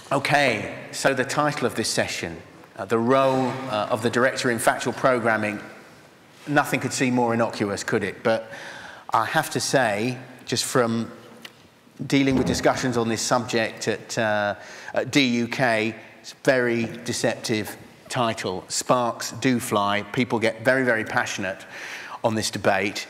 Okay, so the title of this session, the role of the director in factual programming, nothing could seem more innocuous, could it? But I have to say, just from dealing with discussions on this subject at DUK, it's a very deceptive title. Sparks do fly. People get very, very passionate on this debate.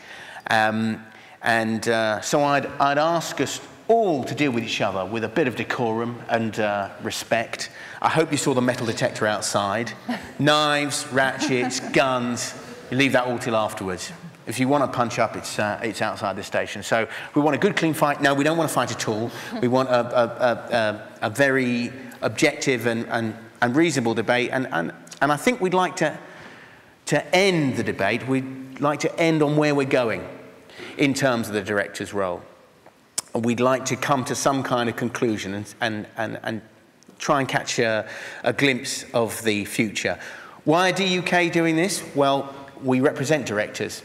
So I'd ask us all to deal with each other with a bit of decorum and respect. I hope you saw the metal detector outside. Knives, ratchets, guns, you leave that all till afterwards. If you want to punch up, it's outside the station. So we want a good, clean fight. No, we don't want to fight at all. We want a very objective and reasonable debate. And I think we'd like to end the debate. We'd like to end on where we're going in terms of the director's role. We'd like to come to some kind of conclusion and try and catch a glimpse of the future. Why are DUK doing this? Well, we represent directors.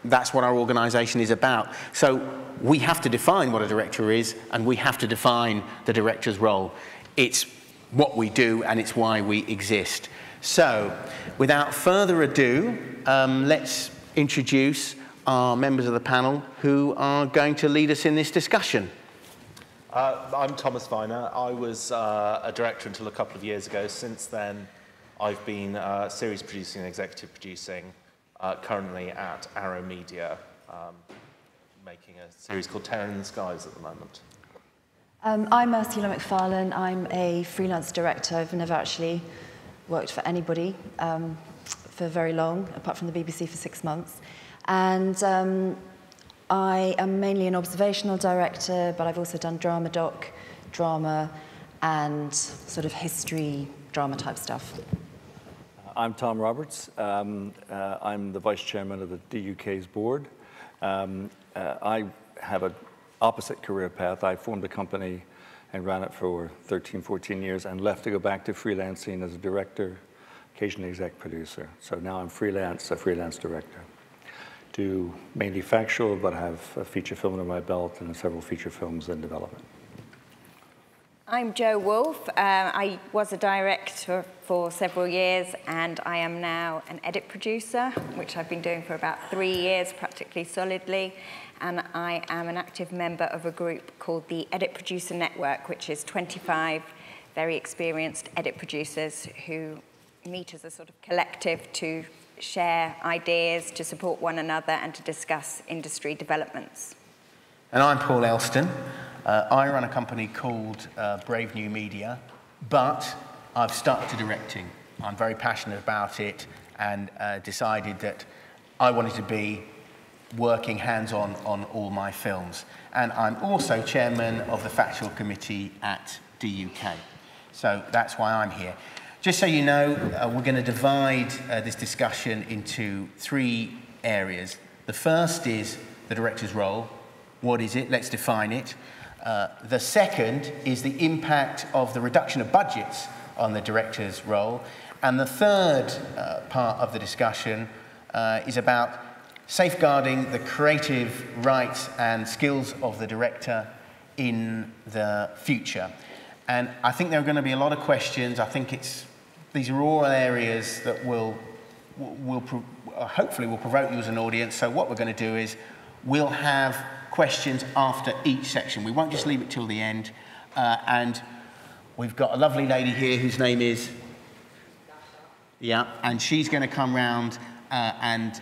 That's what our organisation is about. So we have to define what a director is, and we have to define the director's role. It's what we do, and it's why we exist. So without further ado, let's introduce our members of the panel who are going to lead us in this discussion. I'm Thomas Viner. I was a director until a couple of years ago. Since then, I've been series producing and executive producing, currently at Arrow Media, making a series called Terror in the Skies at the moment. I'm Ursula McFarlane. I'm a freelance director. I've never actually worked for anybody for very long, apart from the BBC for 6 months. And I am mainly an observational director, but I've also done drama doc, drama, and sort of history, drama type stuff. I'm Tom Roberts. I'm the vice chairman of the DUK's board. I have an opposite career path. I formed a company and ran it for 13, 14 years and left to go back to freelancing as a director, occasionally exec producer. So now I'm a freelance director. Do mainly factual, but have a feature film under my belt and several feature films in development. I'm Jo Wolfe. I was a director for several years, and I am now an edit producer, which I've been doing for about 3 years, practically solidly. And I am an active member of a group called the Edit Producer Network, which is 25 very experienced edit producers who meet as a sort of collective to share ideas, to support one another, and to discuss industry developments. And I'm Paul Elston. I run a company called Brave New Media, but I've stuck to directing. I'm very passionate about it and decided that I wanted to be working hands-on on all my films. And I'm also chairman of the Factual Committee at DUK. So that's why I'm here. Just so you know, we're going to divide this discussion into 3 areas. The first is the director's role. What is it? Let's define it. The second is the impact of the reduction of budgets on the director's role. And the third part of the discussion is about safeguarding the creative rights and skills of the director in the future. And I think there are going to be a lot of questions. I think these are all areas that hopefully will provoke you as an audience. So what we're going to do is we'll have questions after each section. We won't just leave it till the end. And we've got a lovely lady here whose name is... Yeah, and she's going to come round and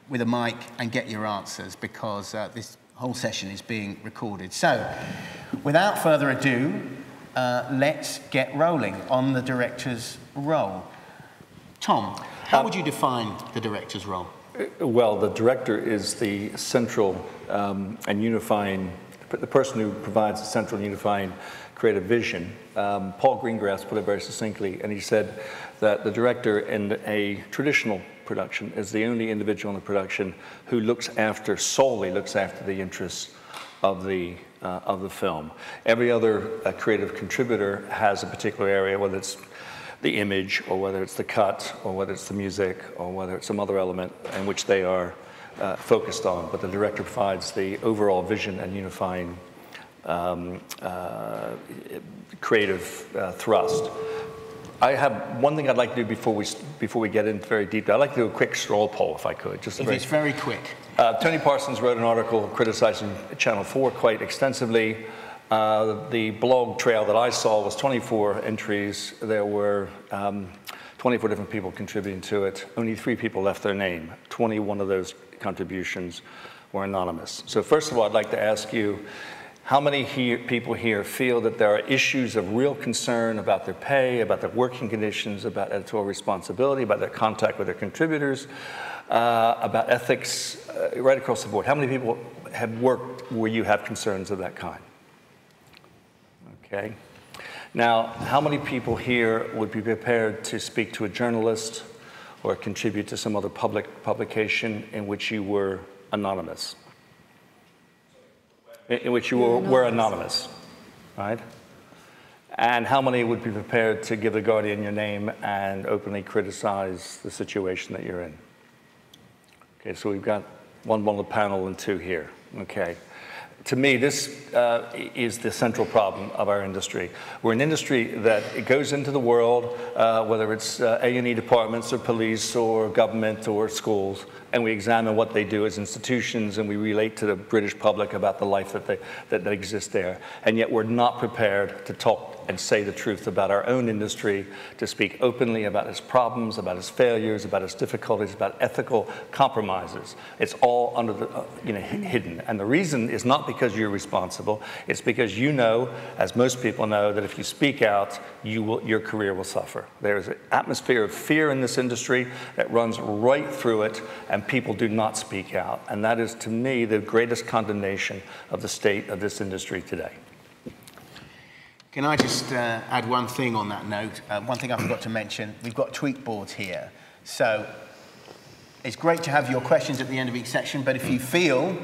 with a mic and get your answers, because this whole session is being recorded. So without further ado, let's get rolling on the director's role. Tom, how would you define the director's role? Well, the director is the central and unifying, the person who provides the central unifying creative vision. Paul Greengrass put it very succinctly, and he said that the director in a traditional production is the only individual in the production who solely looks after the interests of the film. Every other creative contributor has a particular area, whether it's the image, or whether it's the cut, or whether it's the music, or whether it's some other element in which they are focused on. But the director provides the overall vision and unifying creative thrust. I have one thing I'd like to do before we get into very deep. I'd like to do a quick straw poll, if I could. Just if it's very quick. Tony Parsons wrote an article criticizing Channel 4 quite extensively. The blog trail that I saw was 24 entries. There were 24 different people contributing to it. Only 3 people left their name. 21 of those contributions were anonymous. So first of all, I'd like to ask you, how many people here feel that there are issues of real concern about their pay, about their working conditions, about editorial responsibility, about their contact with their contributors, about ethics, right across the board? How many people have worked where you have concerns of that kind? Okay. Now, how many people here would be prepared to speak to a journalist or contribute to some other public publication in which you were anonymous? In which you were anonymous, right? And how many would be prepared to give the Guardian your name and openly criticize the situation that you're in? Okay, so we've got one on the panel and 2 here. Okay. To me, this is the central problem of our industry. We're an industry that it goes into the world, whether it's A&E departments or police or government or schools, and we examine what they do as institutions, and we relate to the British public about the life that exists there. And yet we're not prepared to talk and say the truth about our own industry, to speak openly about its problems, about its failures, about its difficulties, about ethical compromises. It's all under the, hidden. And the reason is not because you're responsible, it's because you know, as most people know, that if you speak out, your career will suffer. There's an atmosphere of fear in this industry that runs right through it, and people do not speak out. And that is, to me, the greatest condemnation of the state of this industry today. Can I just add one thing on that note? One thing I forgot to mention, we've got tweet boards here. So it's great to have your questions at the end of each section, but if you feel,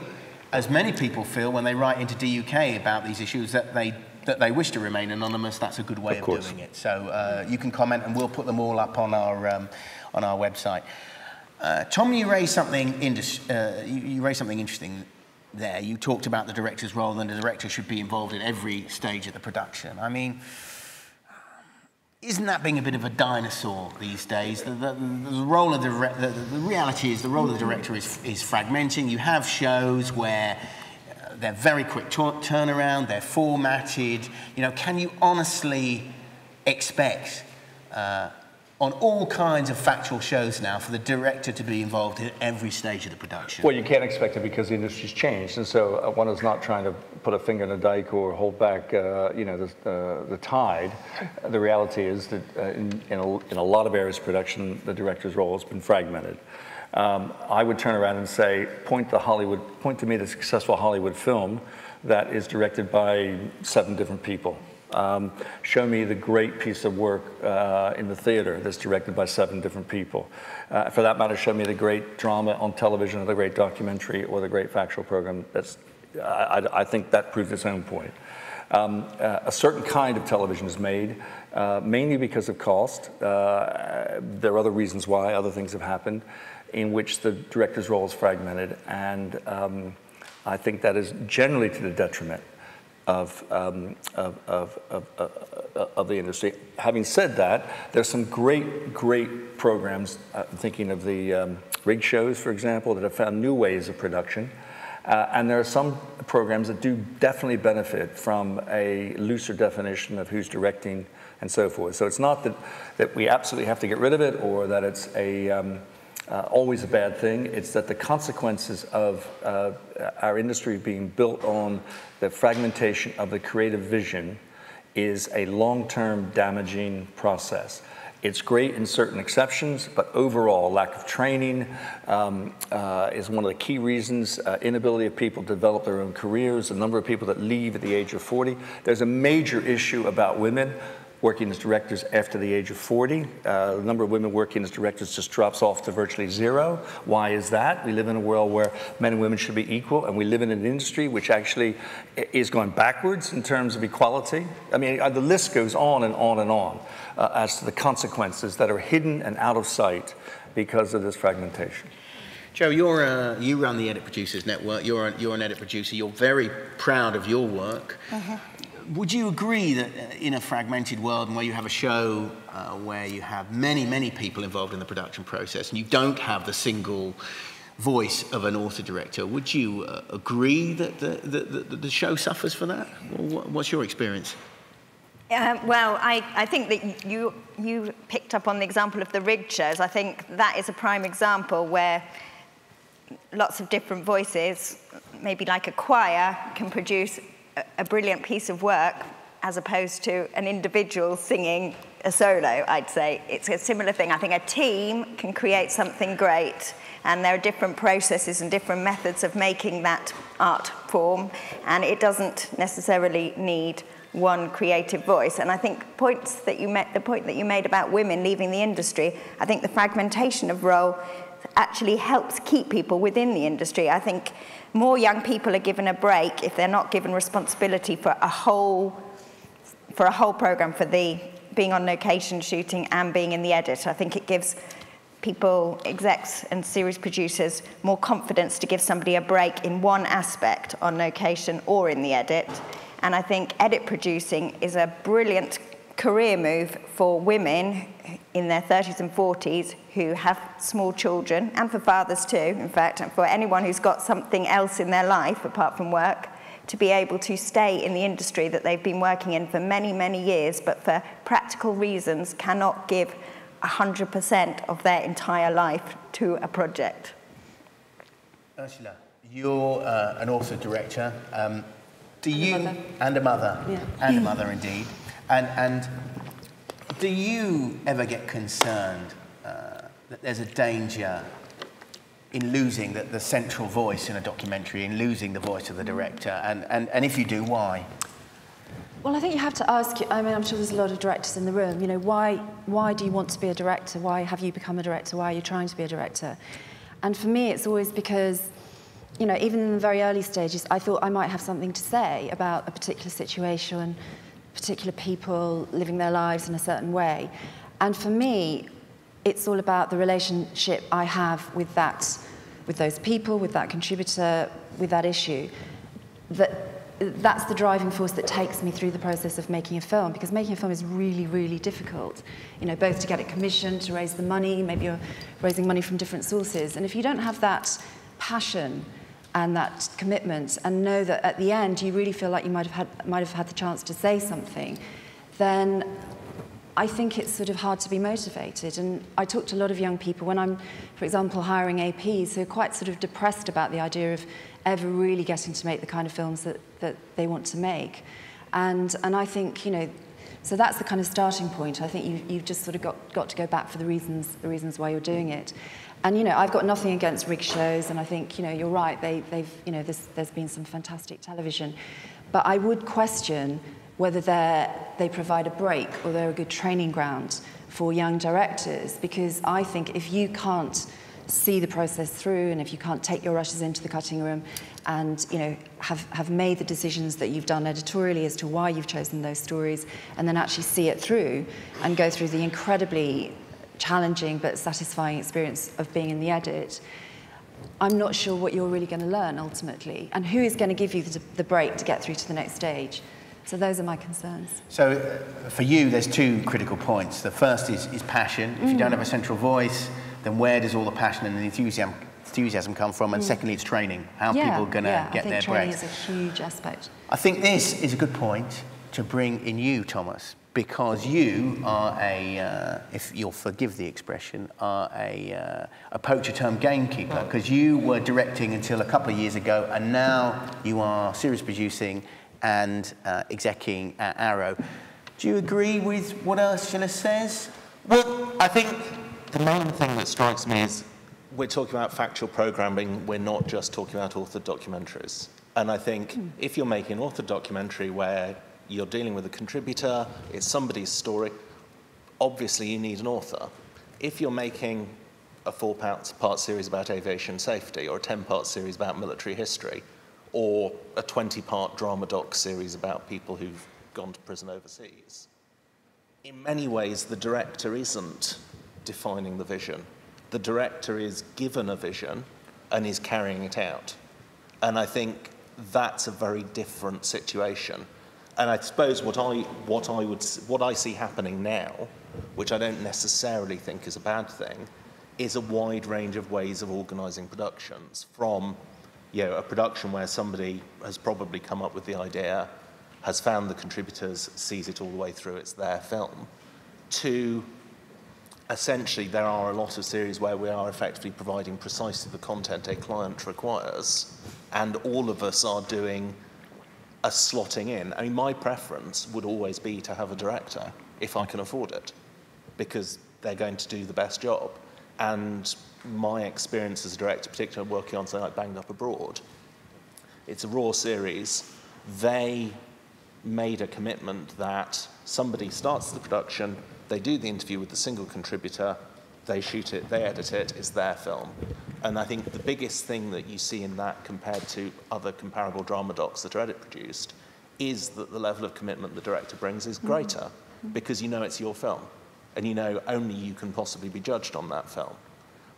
as many people feel when they write into DUK about these issues, that they wish to remain anonymous, that's a good way of doing it. So you can comment and we'll put them all up on our website. Tom, you raised something interesting there. You talked about the director's role, and the director should be involved in every stage of the production. I mean, isn't that being a bit of a dinosaur these days? The role of the reality is the role of the director is fragmenting. You have shows where they're very quick turnaround, they're formatted. Can you honestly expect on all kinds of factual shows now for the director to be involved in every stage of the production? Well, you can't expect it because the industry's changed, and so one is not trying to put a finger in a dike or hold back, the tide. The reality is that in a lot of areas of production, the director's role has been fragmented. I would turn around and say, point to me the successful Hollywood film that is directed by 7 different people. Show me the great piece of work in the theater that's directed by 7 different people. For that matter, show me the great drama on television or the great documentary or the great factual program. I think that proves its own point. A certain kind of television is made, mainly because of cost. There are other reasons why, other things have happened, in which the director's role is fragmented, and I think that is generally to the detriment of the industry. Having said that, there's some great programs. I'm thinking of the rig shows, for example, that have found new ways of production. And there are some programs that do definitely benefit from a looser definition of who's directing and so forth. So it's not that we absolutely have to get rid of it or that it's always a bad thing. It's that the consequences of our industry being built on the fragmentation of the creative vision is a long-term damaging process. It's great in certain exceptions, but overall, lack of training is one of the key reasons. Inability of people to develop their own careers, the number of people that leave at the age of 40. There's a major issue about women working as directors after the age of 40. The number of women working as directors just drops off to virtually 0. Why is that? We live in a world where men and women should be equal, and we live in an industry which actually is going backwards in terms of equality. I mean, the list goes on and on and on as to the consequences that are hidden and out of sight because of this fragmentation. Joe, you run the Edit Producers Network. You're an edit producer. You're very proud of your work. Would you agree that in a fragmented world, and where you have a show where you have many, many people involved in the production process, and you don't have the single voice of an author-director, would you agree that the show suffers for that? What's your experience? Well, I think that you picked up on the example of the rigged shows. I think that is a prime example where lots of different voices, maybe like a choir, can produce a brilliant piece of work as opposed to an individual singing a solo, I'd say. It's a similar thing. I think a team can create something great, and there are different processes and different methods of making that art form, and it doesn't necessarily need one creative voice. And I think the point that you made about women leaving the industry, I think the fragmentation of role actually helps keep people within the industry. I think more young people are given a break if they're not given responsibility for a whole program, for the being on location shooting and being in the edit. I think it gives people, execs and series producers, more confidence to give somebody a break in one aspect on location or in the edit. And I think edit producing is a brilliant career move for women in their 30s and 40s who have small children, and for fathers too, in fact, and for anyone who's got something else in their life apart from work, to be able to stay in the industry that they've been working in for many, many years, but for practical reasons cannot give 100% of their entire life to a project. Ursula, you're an author-director. And a mother. Yeah. And a mother, indeed. And do you ever get concerned that there's a danger in losing the central voice in a documentary, in losing the voice of the director? And if you do, why? Well, I think you have to ask, I mean, I'm sure there's a lot of directors in the room, you know, why do you want to be a director? Why have you become a director? Why are you trying to be a director? And for me, it's always because, you know, even in the very early stages, I thought I might have something to say about a particular situation, particular people living their lives in a certain way. And for me, it's all about the relationship I have with those people, with that contributor, with that issue. That's the driving force that takes me through the process of making a film, because making a film is really, really difficult. You know, both to get it commissioned, to raise the money, maybe you're raising money from different sources. And if you don't have that passion and that commitment, and know that at the end you really feel like you might have had the chance to say something, then I think it's sort of hard to be motivated. And I talk to a lot of young people when I'm, for example, hiring APs who are quite sort of depressed about the idea of ever really getting to make the kind of films that they want to make. And I think, you know, so that's the kind of starting point. I think you've just sort of got to go back for the reasons why you're doing it. And, you know, I've got nothing against rig shows, and I think, you know, you're right, they've you know, there's been some fantastic television. But I would question whether they provide a break or they're a good training ground for young directors, because I think if you can't see the process through, and if you can't take your rushes into the cutting room and, you know, have made the decisions that you've done editorially as to why you've chosen those stories, and then actually see it through and go through the incredibly challenging but satisfying experience of being in the edit, I'm not sure what you're really going to learn ultimately, and who is going to give you the break to get through to the next stage. So those are my concerns. So for you, there's two critical points. The first is passion. If you don't have a central voice, then where does all the passion and the enthusiasm come from? And secondly, it's training. How are people going to get their breaks? Training is a huge aspect. I think this is a good point to bring in you, Thomas, because you are if you'll forgive the expression, are a poacher-turned gamekeeper, because you were directing until a couple of years ago, and now you are series producing and execing at Arrow. Do you agree with what Ursula says? Well, I think the main thing that strikes me is we're talking about factual programming, we're not just talking about authored documentaries. And I think if you're making an authored documentary where you're dealing with a contributor, it's somebody's story, obviously you need an author. If you're making a 4-part series about aviation safety, or a 10-part series about military history, or a 20-part drama doc series about people who've gone to prison overseas, in many ways the director isn't defining the vision. The director is given a vision, and is carrying it out. And I think that's a very different situation. And I suppose what I see happening now, which I don't necessarily think is a bad thing, is a wide range of ways of organising productions, from a production where somebody has probably come up with the idea, has found the contributors, sees it all the way through, it's their film, to essentially there are a lot of series where we are effectively providing precisely the content a client requires, and all of us are doing a slotting in. I mean, my preference would always be to have a director, if I can afford it, because they're going to do the best job. And my experience as a director, particularly working on something like Banged Up Abroad, it's a raw series. They made a commitment that somebody starts the production, they do the interview with the single contributor, they shoot it, they edit it, it's their film. And I think the biggest thing that you see in that compared to other comparable drama docs that are edit produced is that the level of commitment the director brings is greater, because you know it's your film, and you know only you can possibly be judged on that film.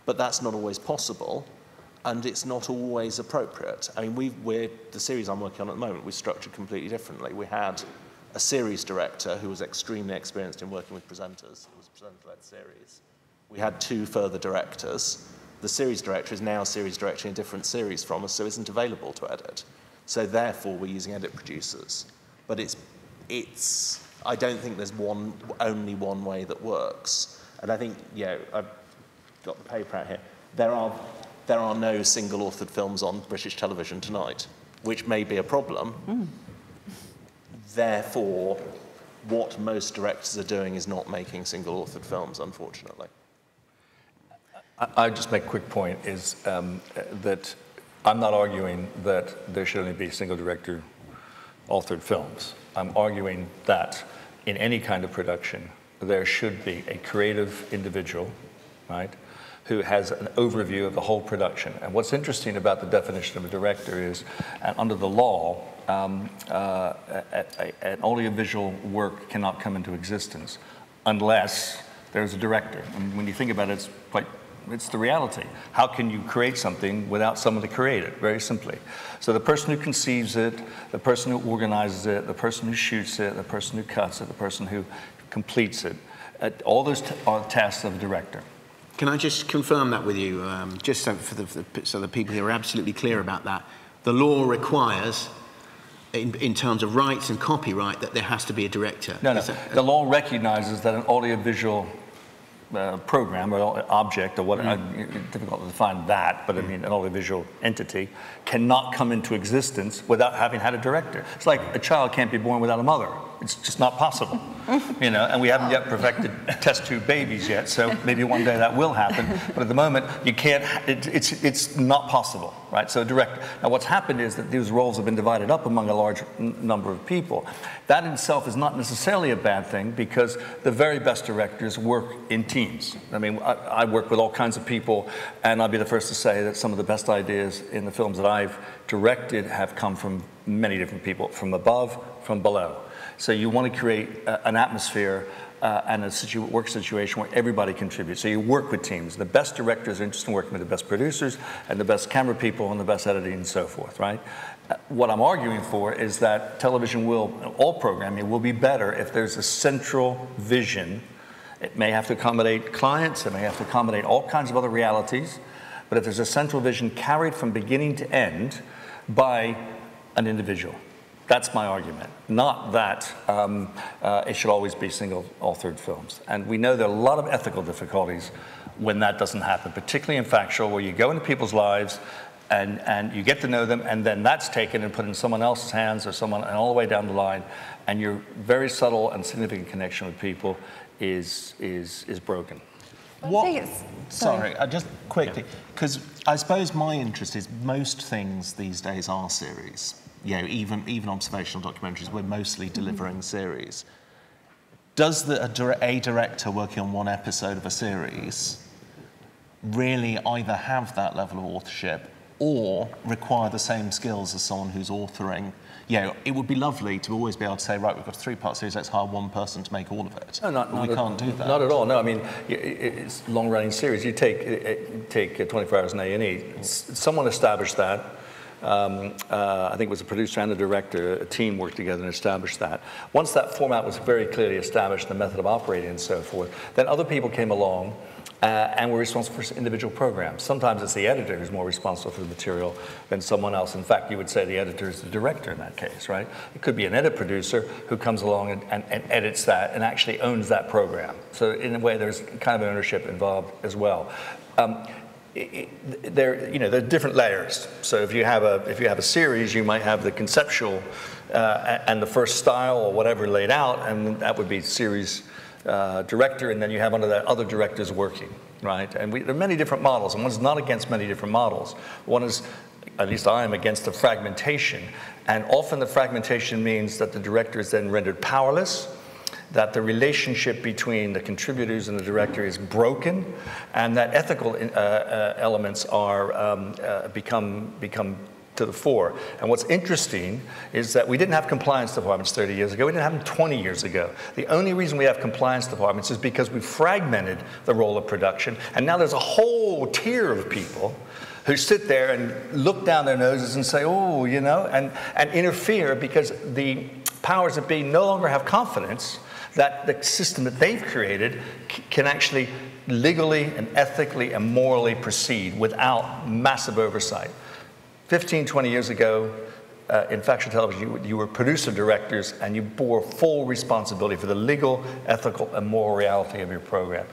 But that's not always possible, and it's not always appropriate. I mean, the series I'm working on at the moment, we're structured completely differently. We had a series director who was extremely experienced in working with presenters. It was a presenter-led series. We had 2 further directors. The series director is now series directing a different series from us, so isn't available to edit. So therefore, we're using edit producers. But I don't think there's only one way that works. And I think, I've got the paper out here. There are no single-authored films on British television tonight, which may be a problem. Therefore, what most directors are doing is not making single-authored films, unfortunately. I'd just make a quick point, is that I'm not arguing that there should only be single director authored films. I'm arguing that in any kind of production, there should be a creative individual, right, who has an overview of the whole production. And what's interesting about the definition of a director is, under the law, an audiovisual work cannot come into existence unless there's a director. And when you think about it, it's the reality. How can you create something without someone to create it? Very simply. So the person who conceives it, the person who organizes it, the person who shoots it, the person who cuts it, the person who completes it, all those are tasks of a director. Can I just confirm that with you, just so the people here are absolutely clear about that? The law requires, in terms of rights and copyright, that there has to be a director. No. The law recognizes that an audiovisual program or object, or what, difficult to define that, but I mean an audiovisual entity, cannot come into existence without having had a director. It's like a child can't be born without a mother. It's just not possible, and we haven't yet perfected test tube babies yet, so maybe one day that will happen, but at the moment, you can't, it's not possible, right? So a director. Now what's happened is that these roles have been divided up among a large number of people. That in itself is not necessarily a bad thing, because the very best directors work in teams. I mean, I work with all kinds of people, and I'll be the first to say that some of the best ideas in the films that I've directed have come from many different people, from above, from below. So you want to create an atmosphere and a work situation where everybody contributes. So you work with teams. The best directors are interested in working with the best producers and the best camera people and the best editing and so forth, right? What I'm arguing for is that television all programming will be better if there's a central vision. It may have to accommodate clients, it may have to accommodate all kinds of other realities, but if there's a central vision carried from beginning to end by an individual. That's my argument, not that it should always be single-authored films. And we know there are a lot of ethical difficulties when that doesn't happen, particularly in Factual, where you go into people's lives and you get to know them, and then that's taken and put in someone else's hands or someone, and all the way down the line, and your very subtle and significant connection with people is broken. Sorry, just quickly, because I suppose my interest is most things these days are series. Even observational documentaries, we're mostly delivering series. Does a director working on one episode of a series really either have that level of authorship or require the same skills as someone who's authoring. It would be lovely to always be able to say, right, we've got a 3-part series, let's hire one person to make all of it. No, but we can't do that. Not at all. No, I mean, it's a long-running series. You take 24 Hours in A&E. Someone established that. I think it was a producer and a director, a team worked together and established that. Once that format was very clearly established, the method of operating and so forth, then other people came along and were responsible for individual programs. Sometimes it's the editor who's more responsible for the material than someone else. In fact, you would say the editor is the director in that case, right? It could be an edit producer who comes along and edits that and actually owns that program. So in a way, there's kind of ownership involved as well. There are different layers. So if you have a series, you might have the conceptual and the first style or whatever laid out, and that would be series director, and then you have under that other directors working, right? And there are many different models, and one's not against many different models. One is, at least I am, against the fragmentation, and often the fragmentation means that the director is then rendered powerless, that the relationship between the contributors and the director is broken, and that ethical elements are become to the fore. And what's interesting is that we didn't have compliance departments 30 years ago. We didn't have them 20 years ago. The only reason we have compliance departments is because we fragmented the role of production, and now there's a whole tier of people who sit there and look down their noses and say, oh, and interfere because the powers that be no longer have confidence that the system that they've created can actually legally and ethically and morally proceed without massive oversight. 15, 20 years ago, in Factual Television, you were producer directors and you bore full responsibility for the legal, ethical, and moral reality of your program.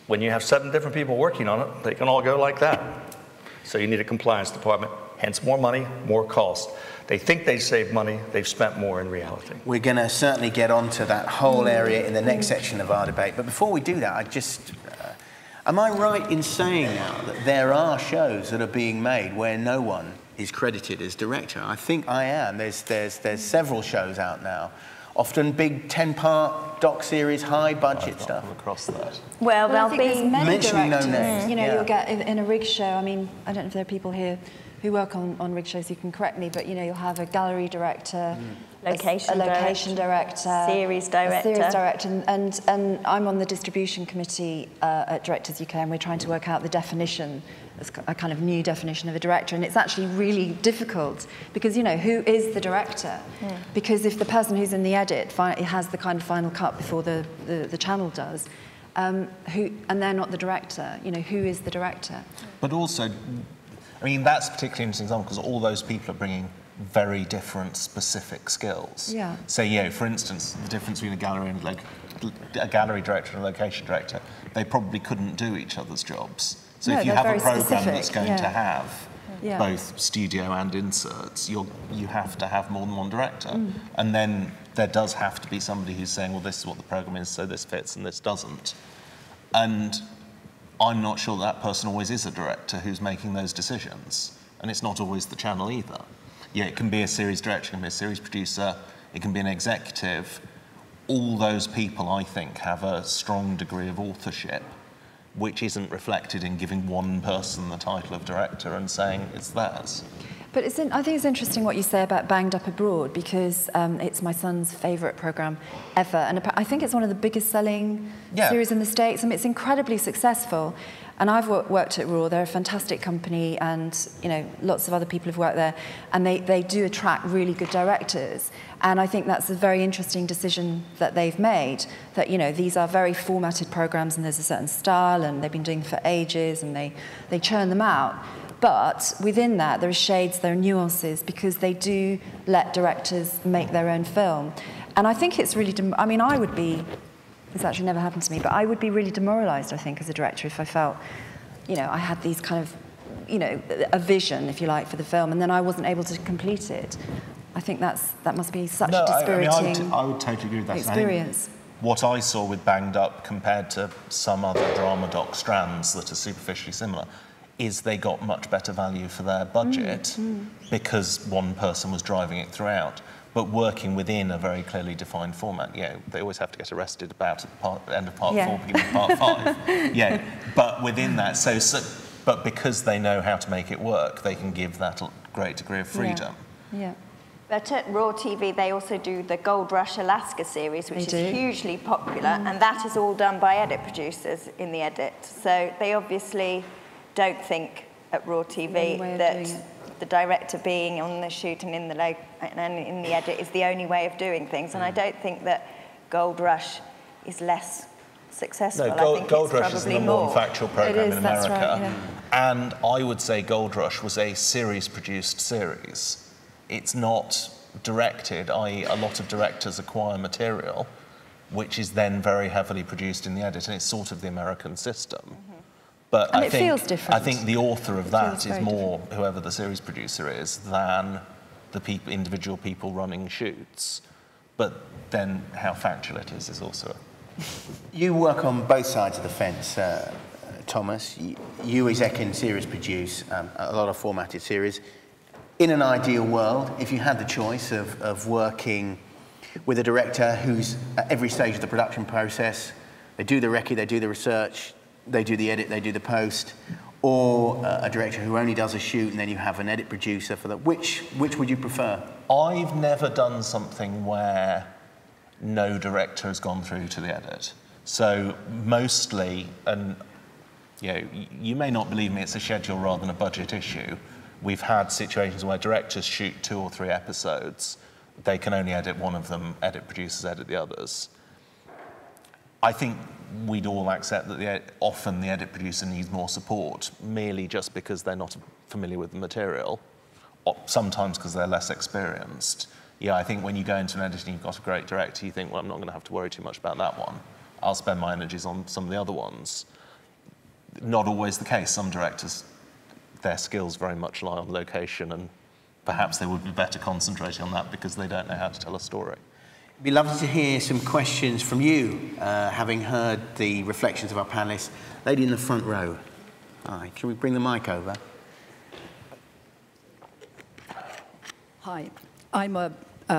When you have 7 different people working on it, they can all go like that. So you need a compliance department, hence more money, more cost. They think they save money, they've spent more in reality. We're going to certainly get onto that whole area in the next section of our debate. But before we do that, am I right in saying now that there are shows that are being made where no one is credited as director? I think I am. There's several shows out now. Often big 10-part doc series, high budget stuff. Come across that. Well, there'll be many directors. No names. You'll get in a rig show. I mean, I don't know if there are people here who work on rig shows, you can correct me, but you'll have a gallery director, a location director, series director, and I'm on the distribution committee at Directors UK, and we're trying to work out the definition, a kind of new definition of a director, and it's actually really difficult because who is the director? Because if the person who's in the edit has the kind of final cut before the channel does, and they're not the director, who is the director? But also, I mean, that's a particularly interesting example because all those people are bringing very different specific skills. Yeah. So, for instance, the difference between a gallery director and a location director, they probably couldn't do each other's jobs. So if you have a program that's going to have both studio and inserts, you have to have more than one director. And then there does have to be somebody who's saying, well, this is what the program is, so this fits and this doesn't. And I'm not sure that person always is a director who's making those decisions. And it's not always the channel either. It can be a series director, it can be a series producer, it can be an executive. All those people, I think, have a strong degree of authorship, which isn't reflected in giving one person the title of director and saying it's theirs. But I think it's interesting what you say about Banged Up Abroad, because it's my son's favourite programme ever. And I think it's one of the biggest selling series in the States. I mean, it's incredibly successful. And I've worked at Raw. They're a fantastic company, and lots of other people have worked there. And they do attract really good directors. And I think that's a very interesting decision that they've made, that these are very formatted programmes and there's a certain style, and they've been doing it for ages, and they churn them out. But within that, there are shades, there are nuances, because they do let directors make their own film. And I think it's really, I would be, it's actually never happened to me, but I would be really demoralised, I think, as a director if I felt, I had these kind of, a vision, if you like, for the film, and then I wasn't able to complete it. I think that must be such a dispiriting I would totally agree with that experience. What I saw with Banged Up compared to some other drama doc strands that are superficially similar is they got much better value for their budget because one person was driving it throughout. But working within a very clearly defined format, they always have to get arrested about at the end of part 4, beginning of part 5. But within that, but because they know how to make it work, they can give that a great degree of freedom. Yeah. But at Raw TV, they also do the Gold Rush Alaska series, which is hugely popular, and that is all done by edit producers in the edit. So they obviously don't think at Raw TV that the director being on the shoot and in the edit is the only way of doing things. And I don't think that Gold Rush is less successful. No, I think Gold it's Rush is the probably number one more. factual program in America. That's right, yeah. And I would say Gold Rush was a series-produced series. It's not directed, i.e. a lot of directors acquire material, which is then very heavily produced in the edit, and it's sort of the American system. But And it feels different. I think the author of that is very more whoever the series producer is than the individual people running shoots. But then how factual it is also. You work on both sides of the fence, Thomas. You exec and series produce a lot of formatted series. In an ideal world, if you had the choice of working with a director who's at every stage of the production process, they do the recce, they do the research, they do the edit, they do the post, or a director who only does a shoot and then you have an edit producer for that, which would you prefer? I've never done something where no director has gone through to the edit. So mostly, and you may not believe me, it's a schedule rather than a budget issue. We've had situations where directors shoot 2 or 3 episodes. They can only edit one of them, edit producers edit the others. I think we'd all accept that often the edit producer needs more support, merely just because they're not familiar with the material, or sometimes because they're less experienced. Yeah, I think when you go into an edit and you've got a great director, you think, well, I'm not going to have to worry too much about that one. I'll spend my energies on some of the other ones. Not always the case. Some directors, their skills very much lie on location, and perhaps they would be better concentrating on that because they don't know how to tell a story. It'd be lovely to hear some questions from you, having heard the reflections of our panellists. Lady in the front row. Hi, can we bring the mic over? Hi, I'm a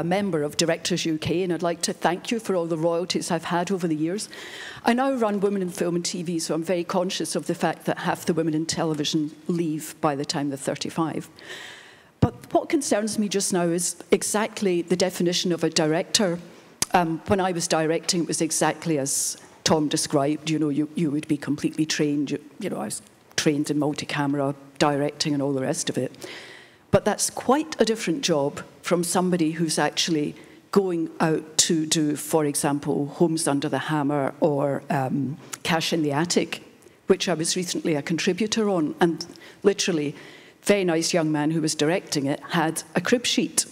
member of Directors UK, and I'd like to thank you for all the royalties I've had over the years. I now run Women in Film and TV, so I'm very conscious of the fact that half the women in television leave by the time they're 35. But what concerns me just now is exactly the definition of a director. When I was directing, it was exactly as Tom described. You would be completely trained. I was trained in multi-camera directing and all the rest of it. But that's quite a different job from somebody who's actually going out to do, for example, Homes Under the Hammer or Cash in the Attic, which I was recently a contributor on. And literally, very nice young man who was directing it had a crib sheet.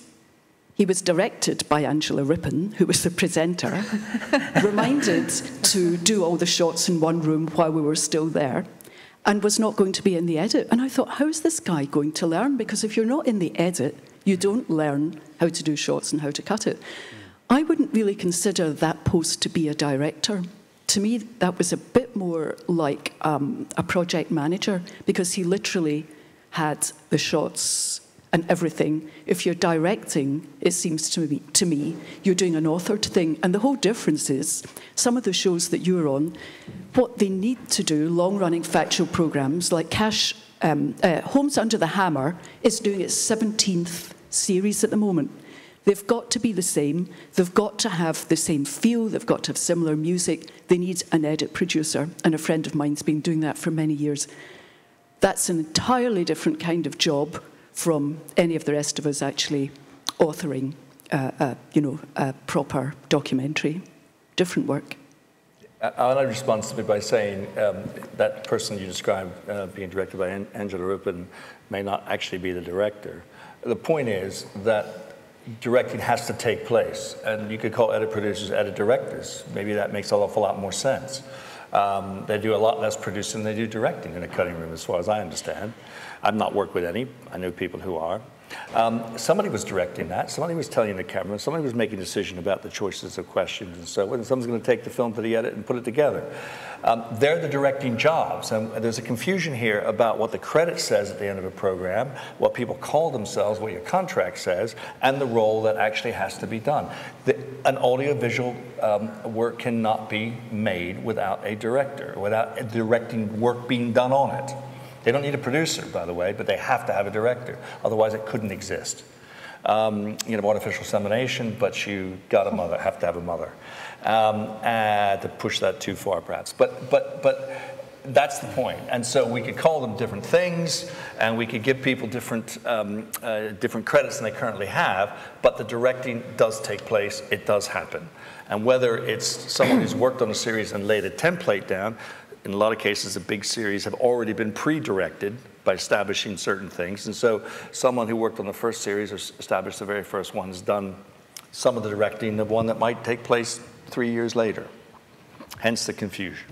He was directed by Angela Rippon, who was the presenter, reminded to do all the shots in one room while we were still there, and was not going to be in the edit. And I thought, how is this guy going to learn? Because if you're not in the edit, you don't learn how to do shots and how to cut it. I wouldn't really consider that post to be a director. To me, that was a bit more like a project manager, because he literally had the shots and everything. If you're directing, it seems to me, you're doing an authored thing. And the whole difference is, some of the shows that you're on, what they need to do, long-running factual programs like Homes Under the Hammer is doing its 17th series at the moment. They've got to be the same. They've got to have the same feel. They've got to have similar music. They need an edit producer. And a friend of mine's been doing that for many years. That's an entirely different kind of job from any of the rest of us actually authoring a proper documentary. Different work. I'll respond simply by saying that person you described being directed by Angela Rippon may not actually be the director. The point is that directing has to take place, and you could call edit producers edit directors. Maybe that makes an awful lot more sense. They do a lot less producing than they do directing in a cutting room, as far as I understand. I've not worked with any. I know people who are. Somebody was directing that. Somebody was telling the camera. Somebody was making a decision about the choices of questions and so on. Someone's going to take the film to the edit and put it together. They're the directing jobs. And there's a confusion here about what the credit says at the end of a program, what people call themselves, what your contract says, and the role that actually has to be done. An audiovisual work cannot be made without a director, without directing work being done on it. They don't need a producer, by the way, but they have to have a director. Otherwise, it couldn't exist. Artificial insemination, but you got a mother, have to have a mother. To push that too far, perhaps. But that's the point. And so we could call them different things, and we could give people different credits than they currently have, but the directing does take place, it does happen. And whether it's someone who's worked on a series and laid a template down, in a lot of cases, the big series have already been pre-directed by establishing certain things. And so someone who worked on the first series or established the very first one has done some of the directing of one that might take place 3 years later. Hence the confusion.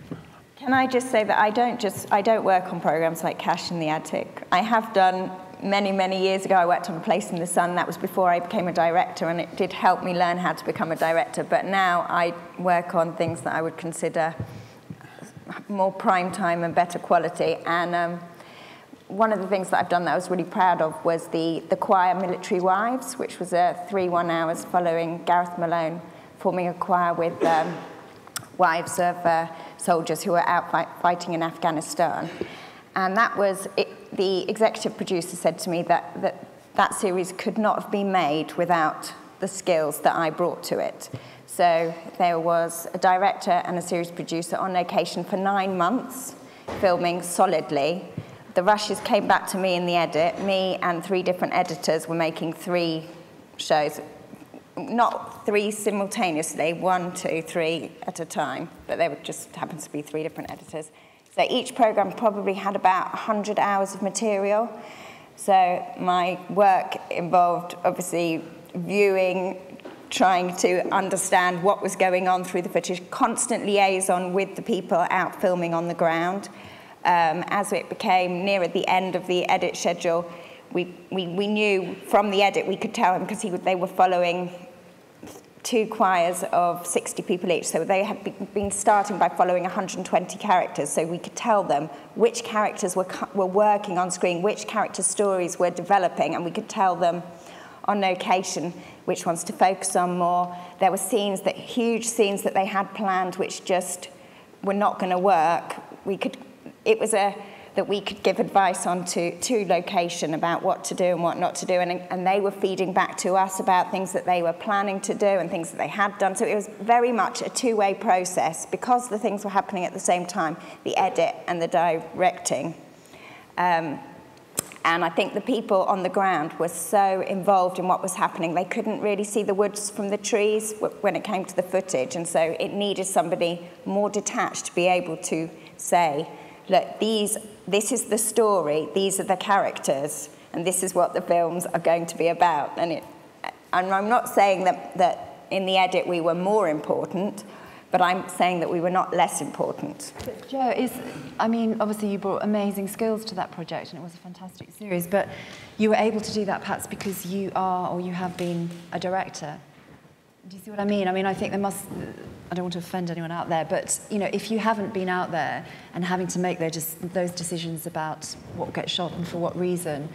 Can I just say that I don't work on programs like Cash in the Attic. I have done many years ago. I worked on A Place in the Sun. That was before I became a director, and it did help me learn how to become a director. But now I work on things that I would consider more prime time and better quality. And one of the things that I've done that I was really proud of was the choir Military Wives, which was 3 1-hours following Gareth Malone forming a choir with wives of soldiers who were out fighting in Afghanistan. And that was, the executive producer said to me that series could not have been made without the skills that I brought to it. So there was a director and a series producer on location for 9 months, filming solidly. The rushes came back to me in the edit. Me and 3 different editors were making 3 shows. Not 3 simultaneously, 1, 2, 3 at a time, but there just happens to be 3 different editors. So each program probably had about 100 hours of material. So my work involved obviously viewing, trying to understand what was going on through the footage, constant liaison with the people out filming on the ground. As it became nearer the end of the edit schedule, we knew from the edit, we could tell them, because they were following 2 choirs of 60 people each, so they had been starting by following 120 characters, so we could tell them which characters were working on screen, which character stories were developing, and we could tell them on location which ones to focus on more. There were huge scenes that they had planned which just were not going to work. That we could give advice on to location about what to do and what not to do, and they were feeding back to us about things that they were planning to do and things that they had done. So it was very much a two-way process, because the things were happening at the same time, the edit and the directing. And I think the people on the ground were so involved in what was happening, they couldn't really see the woods from the trees when it came to the footage, and so it needed somebody more detached to be able to say, look, this is the story, these are the characters, and this is what the films are going to be about. And I'm not saying that in the edit we were more important, but I'm saying that we were not less important. But Jo, obviously you brought amazing skills to that project, and it was a fantastic series, but you were able to do that perhaps because you are, or you have been, a director. Do you see what I mean? I think there must, I don't want to offend anyone out there, but if you haven't been out there and having to make those decisions about what gets shot and for what reason,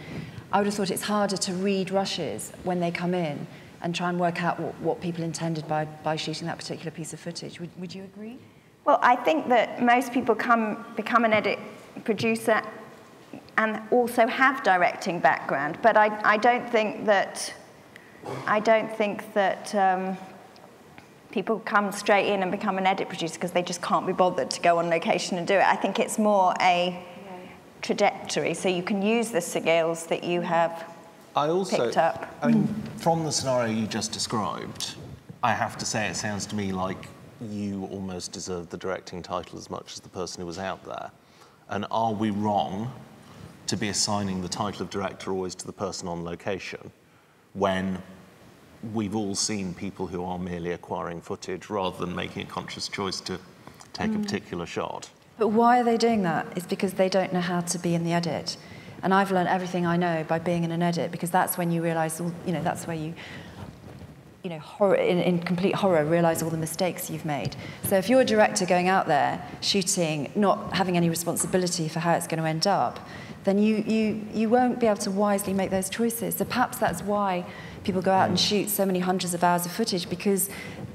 I would have thought it's harder to read rushes when they come in and try and work out what people intended by shooting that particular piece of footage. Would you agree? Well, I think that most people become an edit producer and also have directing background, but I don't think that people come straight in and become an edit producer because they just can't be bothered to go on location and do it. I think it's more a trajectory, so you can use the skills that you have picked up. From the scenario you just described, I have to say it sounds to me like you almost deserve the directing title as much as the person who was out there. And are we wrong to be assigning the title of director always to the person on location when we've all seen people who are merely acquiring footage rather than making a conscious choice to take a particular shot? But why are they doing that? It's because they don't know how to be in the edit. And I've learned everything I know by being in an edit, because that's when you realise, that's where you horror, in complete horror, realise all the mistakes you've made. So if you're a director going out there, shooting, not having any responsibility for how it's going to end up, then you won't be able to wisely make those choices. So perhaps that's why people go out and shoot so many hundreds of hours of footage, because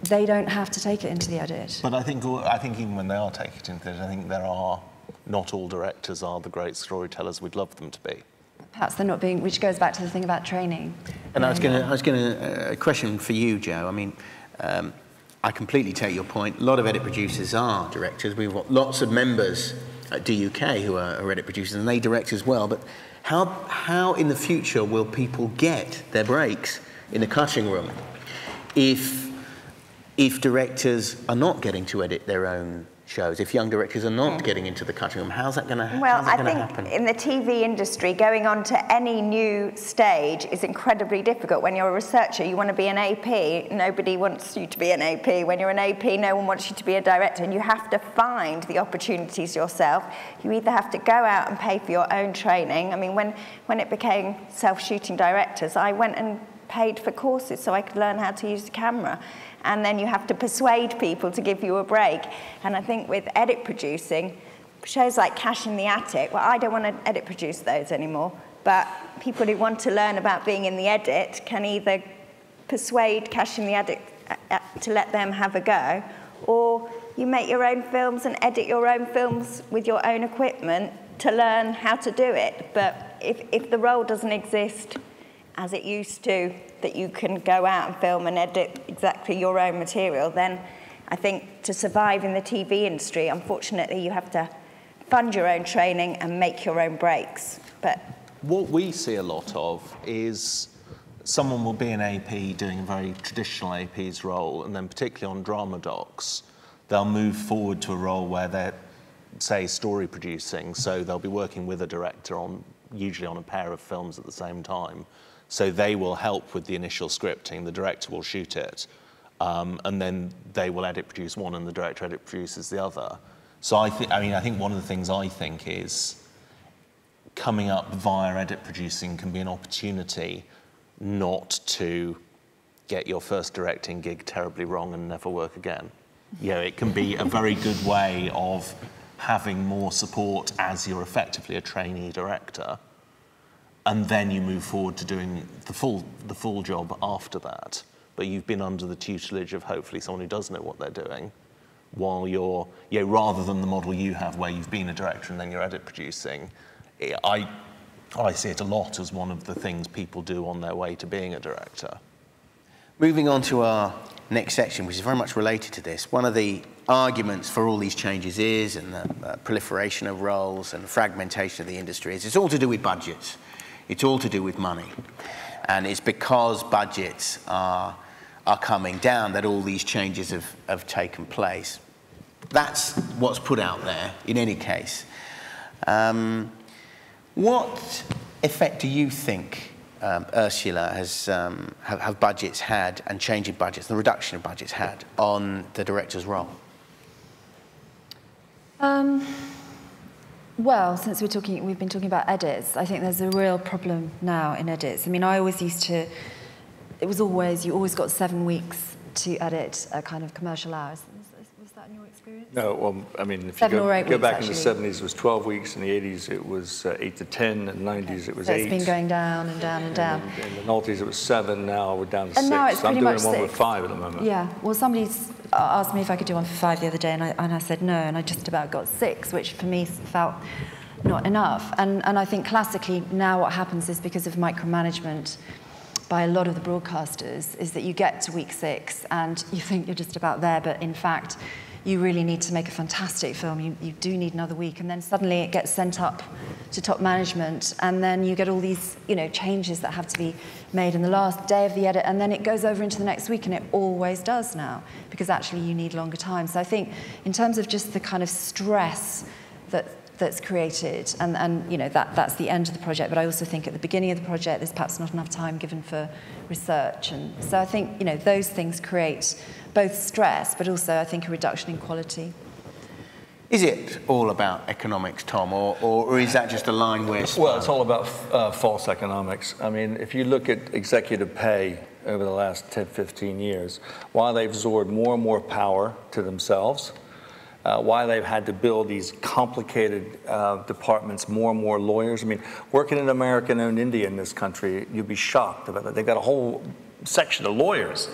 they don't have to take it into the edit. But I think even when they are taking it into the edit, I think there are not all directors are the great storytellers we'd love them to be. Perhaps they're not being, which goes back to the thing about training. And I was going to, a question for you, Joe. I mean, I completely take your point. A lot of edit producers are directors. We've got lots of members at DUK who are edit producers, and they direct as well. But how in the future will people get their breaks in the cutting room if directors are not getting to edit their own shows, if young directors are not getting into the cutting room? How's that going to happen? Well, I think in the TV industry, going on to any new stage is incredibly difficult. When you're a researcher, you want to be an AP. Nobody wants you to be an AP. When you're an AP, no one wants you to be a director, and you have to find the opportunities yourself. You either have to go out and pay for your own training. I mean, when it became self-shooting directors, I went and paid for courses so I could learn how to use the camera. And then you have to persuade people to give you a break. And I think with edit producing, shows like Cash in the Attic, well, I don't want to edit produce those anymore, but people who want to learn about being in the edit can either persuade Cash in the Attic to let them have a go, or you make your own films and edit your own films with your own equipment to learn how to do it. But if the role doesn't exist as it used to, that you can go out and film and edit exactly your own material, then I think to survive in the TV industry, unfortunately, you have to fund your own training and make your own breaks. But what we see a lot of is someone will be an AP doing a very traditional AP's role, and then particularly on drama docs, they'll move forward to a role where they're, say, story producing, so they'll be working with a director usually on a pair of films at the same time. So they will help with the initial scripting, the director will shoot it, and then they will edit produce one and the director edit produces the other. So I think one of the things I think is coming up via edit producing can be an opportunity not to get your first directing gig terribly wrong and never work again. You know, it can be a very good way of having more support as you're effectively a trainee director, and then you move forward to doing the full job after that. But you've been under the tutelage of hopefully someone who does know what they're doing, while you're, rather than the model you have where you've been a director and then you're edit producing. I see it a lot as one of the things people do on their way to being a director. Moving on to our next section, which is very much related to this. One of the arguments for all these changes is, and the proliferation of roles and fragmentation of the industry is, it's all to do with budgets. It's all to do with money. And it's because budgets are coming down that all these changes have taken place. That's what's put out there in any case. What effect do you think, Ursula, have budgets had, and change in budgets, the reduction of budgets had, on the director's role? Well, since we've been talking about edits, I think there's a real problem now in edits. I mean, I always used to, you always got 7 weeks to edit a kind of commercial hours. Was that in your experience? No, well, I mean, if 7 you or 8 go weeks, back actually. in the 70s, it was 12 weeks. In the 80s, it was 8 to 10. In the 90s, it was 8. It's been going down and down and down. In the noughties, it was 7. Now we're down to 6. And now it's so I'm pretty doing much one with 6. 5 at the moment. Yeah, well, somebody's asked me if I could do one for 5 the other day, and I said no, and I just about got 6, which for me felt not enough. And I think classically now what happens is, because of micromanagement by a lot of the broadcasters, is that you get to week 6 and you think you're just about there, but in fact you really need to make a fantastic film. You do need another week, and then suddenly it gets sent up to top management, and then you get all these, changes that have to be made in the last day of the edit, and then it goes over into the next week, and it always does now, because actually you need longer time. So I think in terms of just the kind of stress that's created, and that's the end of the project, but I also think at the beginning of the project there's perhaps not enough time given for research, and so I think those things create both stress but also I think a reduction in quality. Is it all about economics, Tom, or is that just a line where... Well, it's all about false economics. I mean, if you look at executive pay over the last 10, 15 years, while they've absorbed more and more power to themselves, why they've had to build these complicated departments, more and more lawyers. I mean, working in American-owned India in this country, you'd be shocked about that. They've got a whole section of lawyers.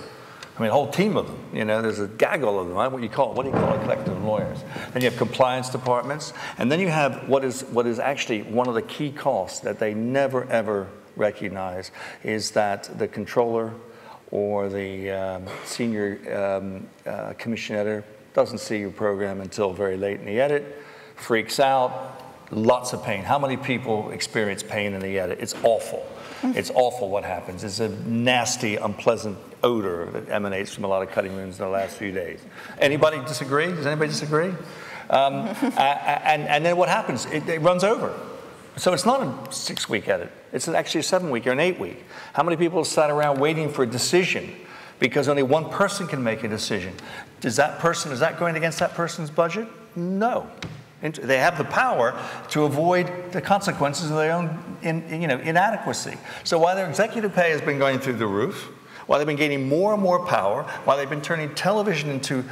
I mean, a whole team of them. You know, there's a gaggle of them. Right? What do you call it? A collective of lawyers. Then you have compliance departments, and then you have what is actually one of the key costs that they never ever recognize is that the controller or the senior commission editor doesn't see your program until very late in the edit, freaks out, lots of pain. How many people experience pain in the edit? It's awful. It's awful what happens. It's a nasty, unpleasant odor that emanates from a lot of cutting rooms in the last few days. Anybody disagree? Does anybody disagree? And then what happens? It runs over. So it's not a 6-week edit. It's actually a 7-week or an 8-week. How many people sat around waiting for a decision because only one person can make a decision? Is that going against that person's budget? No. They have the power to avoid the consequences of their own inadequacy. So while their executive pay has been going through the roof, while they've been gaining more and more power, while they've been turning television into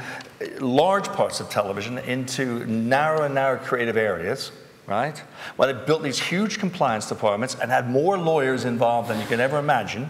large parts of television into narrow and narrow creative areas, right? While they've built these huge compliance departments and had more lawyers involved than you can ever imagine,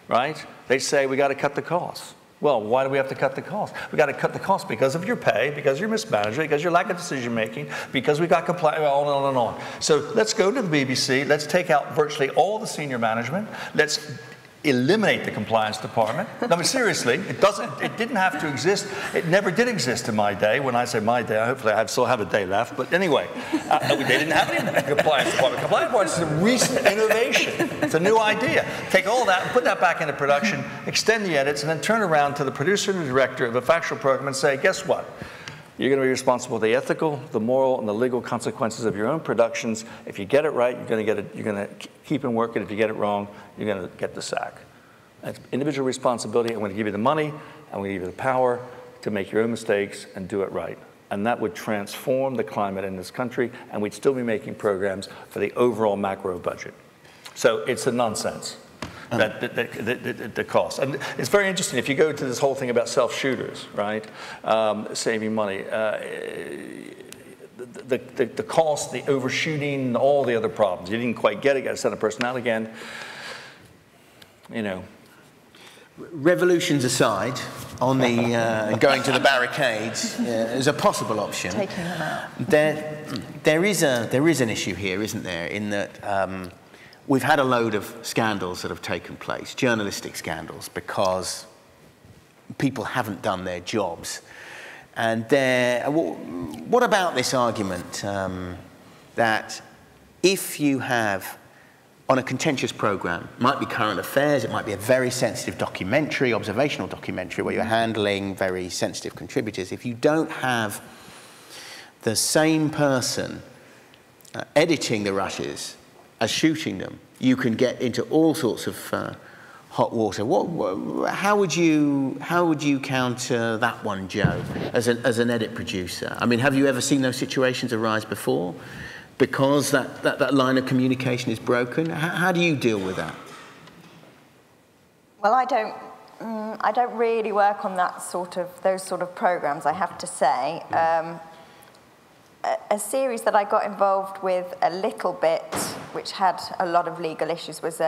right? They say, we got to cut the costs. Well, why do we have to cut the costs? We got to cut the costs because of your pay, because of your mismanagement, because of your lack of decision making, because we got compliance, on and on and on. So let's go to the BBC. Let's take out virtually all the senior management. Let's eliminate the compliance department. No, but seriously, it didn't have to exist. It never did exist in my day. When I say my day, hopefully I still have a day left. But anyway, they didn't have any compliance department. Compliance department is a recent innovation. It's a new idea. Take all that and put that back into production, extend the edits, and then turn around to the producer and the director of a factual program and say, guess what? You're going to be responsible for the ethical, the moral, and the legal consequences of your own productions. If you get it right, you're going to keep and work it. If you get it wrong, you're going to get the sack. That's individual responsibility. I'm going to give you the money. I'm going to give you the power to make your own mistakes and do it right. And that would transform the climate in this country, and we'd still be making programs for the overall macro budget. So it's a nonsense. The cost. And it's very interesting. If you go to this whole thing about self-shooters, right, saving money, the cost, the overshooting, all the other problems. You didn't quite get it, got to send a person out again. You know. Revolutions aside, on the going to the barricades as a possible option. Taking them out. There is an issue here, isn't there, in that we've had a load of scandals that have taken place, journalistic scandals, because people haven't done their jobs. And what about this argument that if you have, on a contentious program, it might be current affairs, it might be a very sensitive documentary, observational documentary, where you're handling very sensitive contributors, if you don't have the same person editing the rushes as shooting them, you can get into all sorts of hot water. How would you counter that one, Joe, as an edit producer? I mean, have you ever seen those situations arise before? Because that line of communication is broken. How do you deal with that? Well, I don't really work on those sort of programs, I have to say. A series that I got involved with a little bit, which had a lot of legal issues, was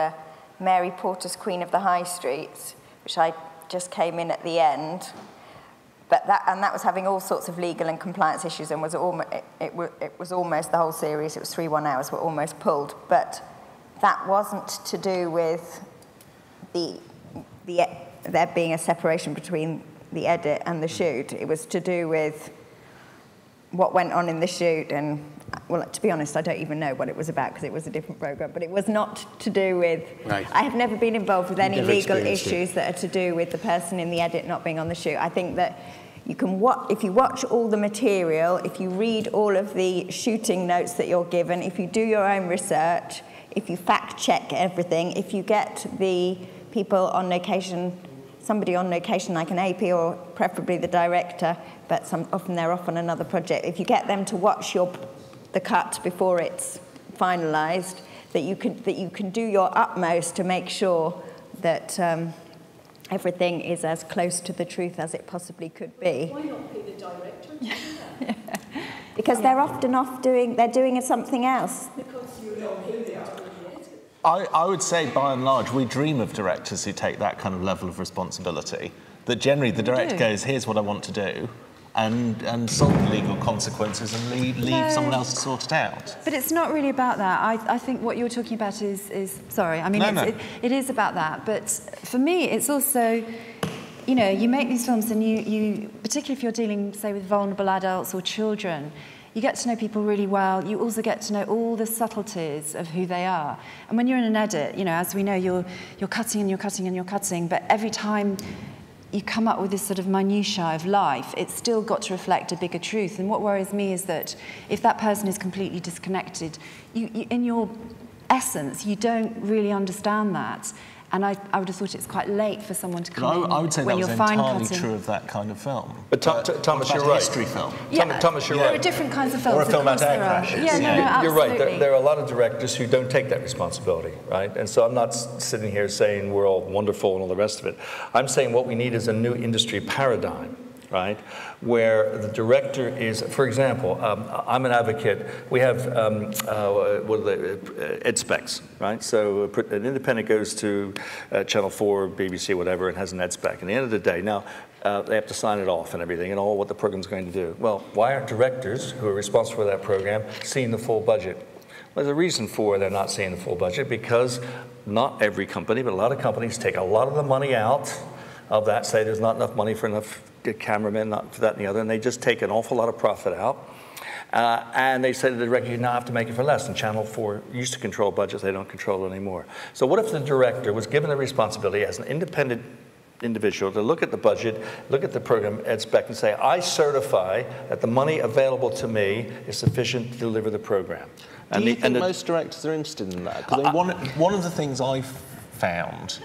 Mary Porter's Queen of the High Street, which I just came in at the end. But that was having all sorts of legal and compliance issues, and it was almost the whole series. It was 3 1-hours were almost pulled, but that wasn't to do with there being a separation between the edit and the shoot. It was to do with what went on in the shoot, and well, to be honest, I don't even know what it was about because it was a different program. But it was not to do with. Right. I have never been involved with any legal issues that are to do with the person in the edit not being on the shoot. I think that you can if you watch all the material, if you read all of the shooting notes that you're given, if you do your own research, if you fact check everything, if you get the people on location, somebody on location like an AP or preferably the director, but often they're off on another project. If you get them to watch the cut before it's finalised, that you can do your utmost to make sure that everything is as close to the truth as it possibly could be. Why not pay the director to do that? Because they're often they're doing something else. Because you're not paying the director. I would say, by and large, we dream of directors who take that kind of level of responsibility. that generally the director goes, here's what I want to do, and solve the legal consequences and leave someone else to sort it out. But it's not really about that. I think what you're talking about is sorry, I mean, it is about that. But for me, it's also, you know, you make these films and you particularly if you're dealing, say, with vulnerable adults or children, you get to know people really well. You also get to know all the subtleties of who they are. And when you're in an edit, you know, as we know, you're cutting and you're cutting and you're cutting, but every time you come up with this sort of minutiae of life, it's still got to reflect a bigger truth. And what worries me is that if that person is completely disconnected, you in your essence, you don't really understand that. And I would have thought it's quite late for someone to come in. I would say when that was you're entirely true of that kind of film. But Thomas, you're right. History film. Yeah, Thomas, you're there right. are different kinds of films. Or a film of course about there are. crashes. Yeah, no, You're absolutely. right. There are a lot of directors who don't take that responsibility, right? And so I'm not sitting here saying we're all wonderful and all the rest of it. I'm saying what we need is a new industry paradigm, right? Where the director is, for example, I'm an advocate. We have ed specs, right? So an independent goes to Channel 4, BBC, whatever, and has an ed spec. At the end of the day, now they have to sign it off and everything and all what the program's going to do. Well, why aren't directors who are responsible for that program seeing the full budget? Well, there's a reason for they're not seeing the full budget, because not every company, but a lot of companies take a lot of the money out of that, say there's not enough money for enough cameramen, not for that and the other, and they just take an awful lot of profit out. And they say to the director, you now have to make it for less. And Channel 4 used to control budgets, they don't control it anymore. So what if the director was given the responsibility as an independent individual to look at the budget, look at the program ed spec and say, I certify that the money available to me is sufficient to deliver the program. Do you think most directors are interested in that? Because one of the things I've found...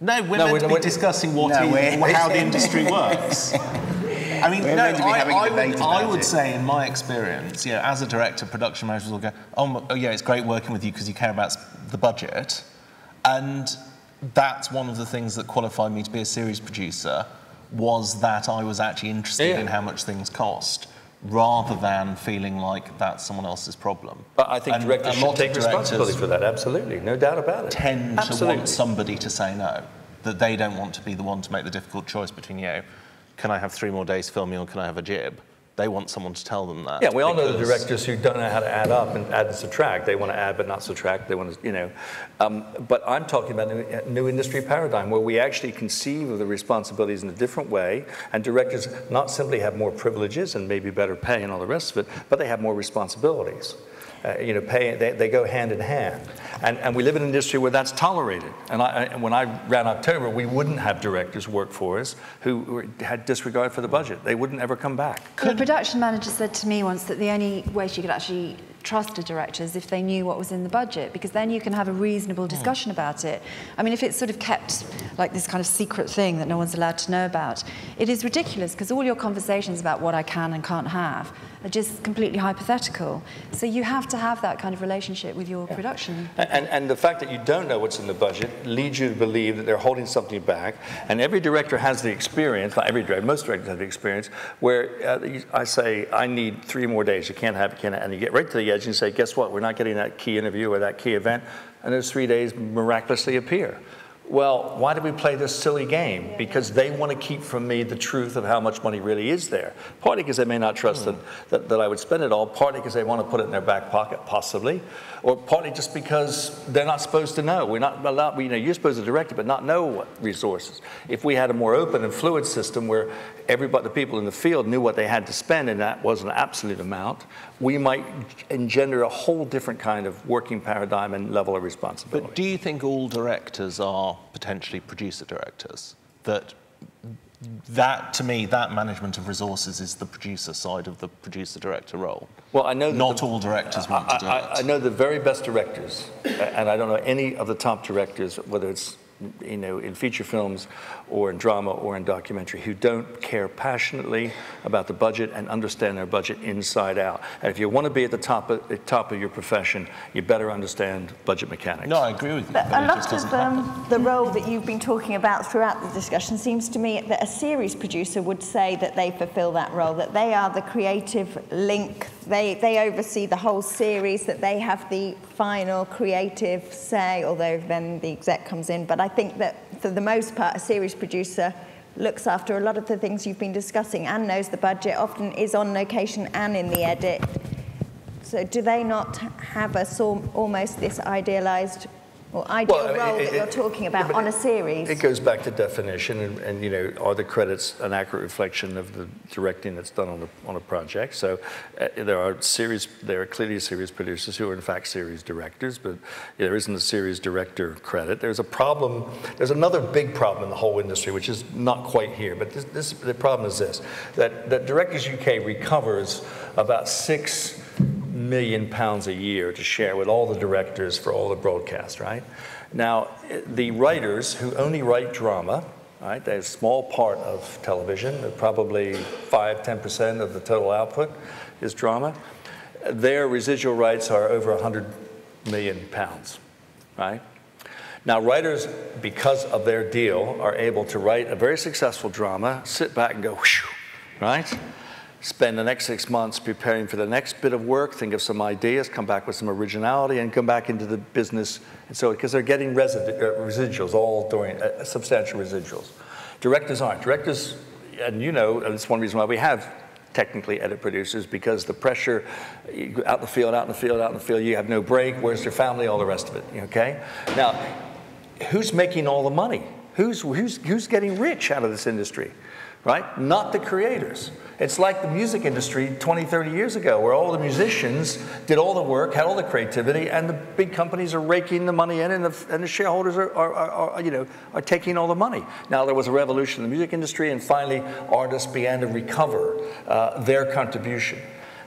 No, we're meant to be discussing how the industry works. I mean, I would say, in my experience, you know, as a director, production managers will go, oh yeah, it's great working with you because you care about the budget. And that's one of the things that qualified me to be a series producer, was that I was actually interested in how much things cost, rather than feeling like that's someone else's problem. But I think directors should take responsibility for that, absolutely, no doubt about it. Tend to want somebody to say no, that they don't want to be the one to make the difficult choice between, you know, can I have 3 more days filming or can I have a jib? They want someone to tell them that. Yeah, we all know the directors who don't know how to add up and add and subtract. They want to add but not subtract. They want to, you know. But I'm talking about a new industry paradigm where we actually conceive of the responsibilities in a different way, and directors not simply have more privileges and maybe better pay and all the rest of it, but they have more responsibilities. You know, they go hand in hand. And we live in an industry where that's tolerated. And when I ran October, we wouldn't have directors work for us who had disregard for the budget. They wouldn't ever come back. The production manager said to me once that the only way she could actually trust a director is if they knew what was in the budget, because then you can have a reasonable discussion about it. I mean, if it's sort of kept like this kind of secret thing that no one's allowed to know about, it is ridiculous, because all your conversations about what I can and can't have are just completely hypothetical. So you have to have that kind of relationship with your production. And the fact that you don't know what's in the budget leads you to believe that they're holding something back. And every director has the experience, not every director, most directors have the experience, where I say, I need 3 more days, you can't have it, and you get right to the edge and say, guess what, we're not getting that key interview or that key event, and those 3 days miraculously appear. Well, why do we play this silly game? Because they want to keep from me the truth of how much money really is there. Partly because they may not trust that I would spend it all, partly because they want to put it in their back pocket, possibly, or partly just because they're not supposed to know. We're not allowed, you know, you're supposed to direct it, but not know what resources. If we had a more open and fluid system where everybody, the people in the field knew what they had to spend, and that was an absolute amount, we might engender a whole different kind of working paradigm and level of responsibility. But do you think all directors are potentially producer directors? That to me, that management of resources is the producer side of the producer-director role. Well, I know that not all directors want to do it. I know the very best directors, and I don't know any of the top directors, whether it's you know, in feature films or in drama or in documentary, who don't care passionately about the budget and understand their budget inside out. And if you want to be at the top of your profession, you better understand budget mechanics. No, I agree with you. But a lot of the role that you've been talking about throughout the discussion seems to me that a series producer would say that they fulfill that role, that they are the creative link, they oversee the whole series, that they have the final creative say, although then the exec comes in. But I think that for the most part, a series producer looks after a lot of the things you've been discussing and knows the budget, often is on location and in the edit. So do they not have almost this idealised or ideal role that you're talking about on a series? It goes back to definition, and you know, are the credits an accurate reflection of the directing that's done on a project? So there are clearly series producers who are in fact series directors, but there isn't a series director credit. There's a problem. There's another big problem in the whole industry, which is not quite here, but the problem is this: that Directors UK recovers about £6 million a year to share with all the directors for all the broadcast, right? Now, the writers who only write drama, right, they're a small part of television, they're probably 5–10% of the total output is drama. Their residual rights are over £100 million, right? Now, writers, because of their deal, are able to write a very successful drama, sit back and go, whoosh, right? Spend the next 6 months preparing for the next bit of work, think of some ideas, come back with some originality, and come back into the business. And so, because they're getting residuals, all during substantial residuals. Directors aren't. Directors, and you know, and it's one reason why we have technically edit producers, because the pressure, out in the field, out in the field, out in the field, you have no break, where's your family, all the rest of it, okay? Now, who's making all the money? Who's getting rich out of this industry? Right? Not the creators. It's like the music industry 20, 30 years ago, where all the musicians did all the work, had all the creativity, and the big companies are raking the money in, and the shareholders are taking all the money. Now, there was a revolution in the music industry, and finally artists began to recover their contribution.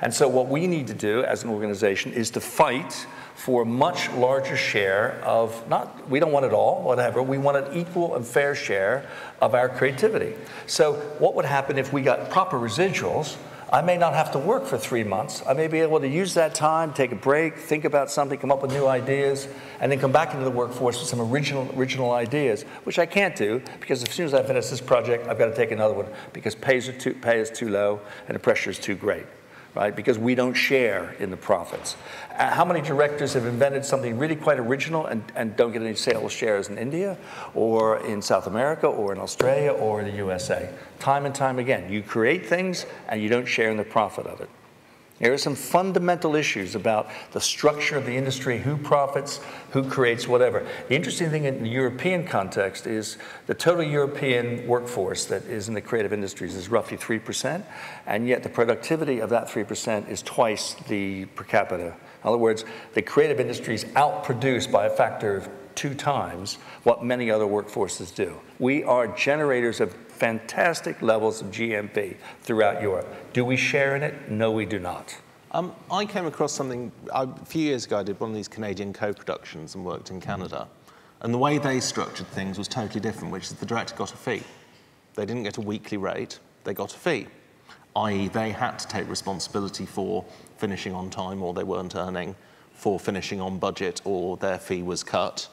And so what we need to do as an organization is to fight for a much larger share of, we don't want it all, whatever, we want an equal and fair share of our creativity. So what would happen if we got proper residuals? I may not have to work for 3 months. I may be able to use that time, take a break, think about something, come up with new ideas, and then come back into the workforce with some original ideas, which I can't do, because as soon as I finish this project, I've got to take another one, because pay is too low and the pressure is too great. Right? Because we don't share in the profits. How many directors have invented something really quite original and don't get any sales shares in India or in South America or in Australia or in the USA? Time and time again. You create things and you don't share in the profit of it. There are some fundamental issues about the structure of the industry, who profits, who creates whatever. The interesting thing in the European context is the total European workforce that is in the creative industries is roughly 3%, and yet the productivity of that 3% is twice the per capita. In other words, the creative industries outproduce by a factor of 2 times what many other workforces do. We are generators of fantastic levels of GMP throughout Europe. Do we share in it? No, we do not. I came across something, a few years ago I did one of these Canadian co-productions and worked in Canada. And the way they structured things was totally different, which is the director got a fee. They didn't get a weekly rate, they got a fee. I.e. they had to take responsibility for finishing on time, or they weren't earning, for finishing on budget, or their fee was cut.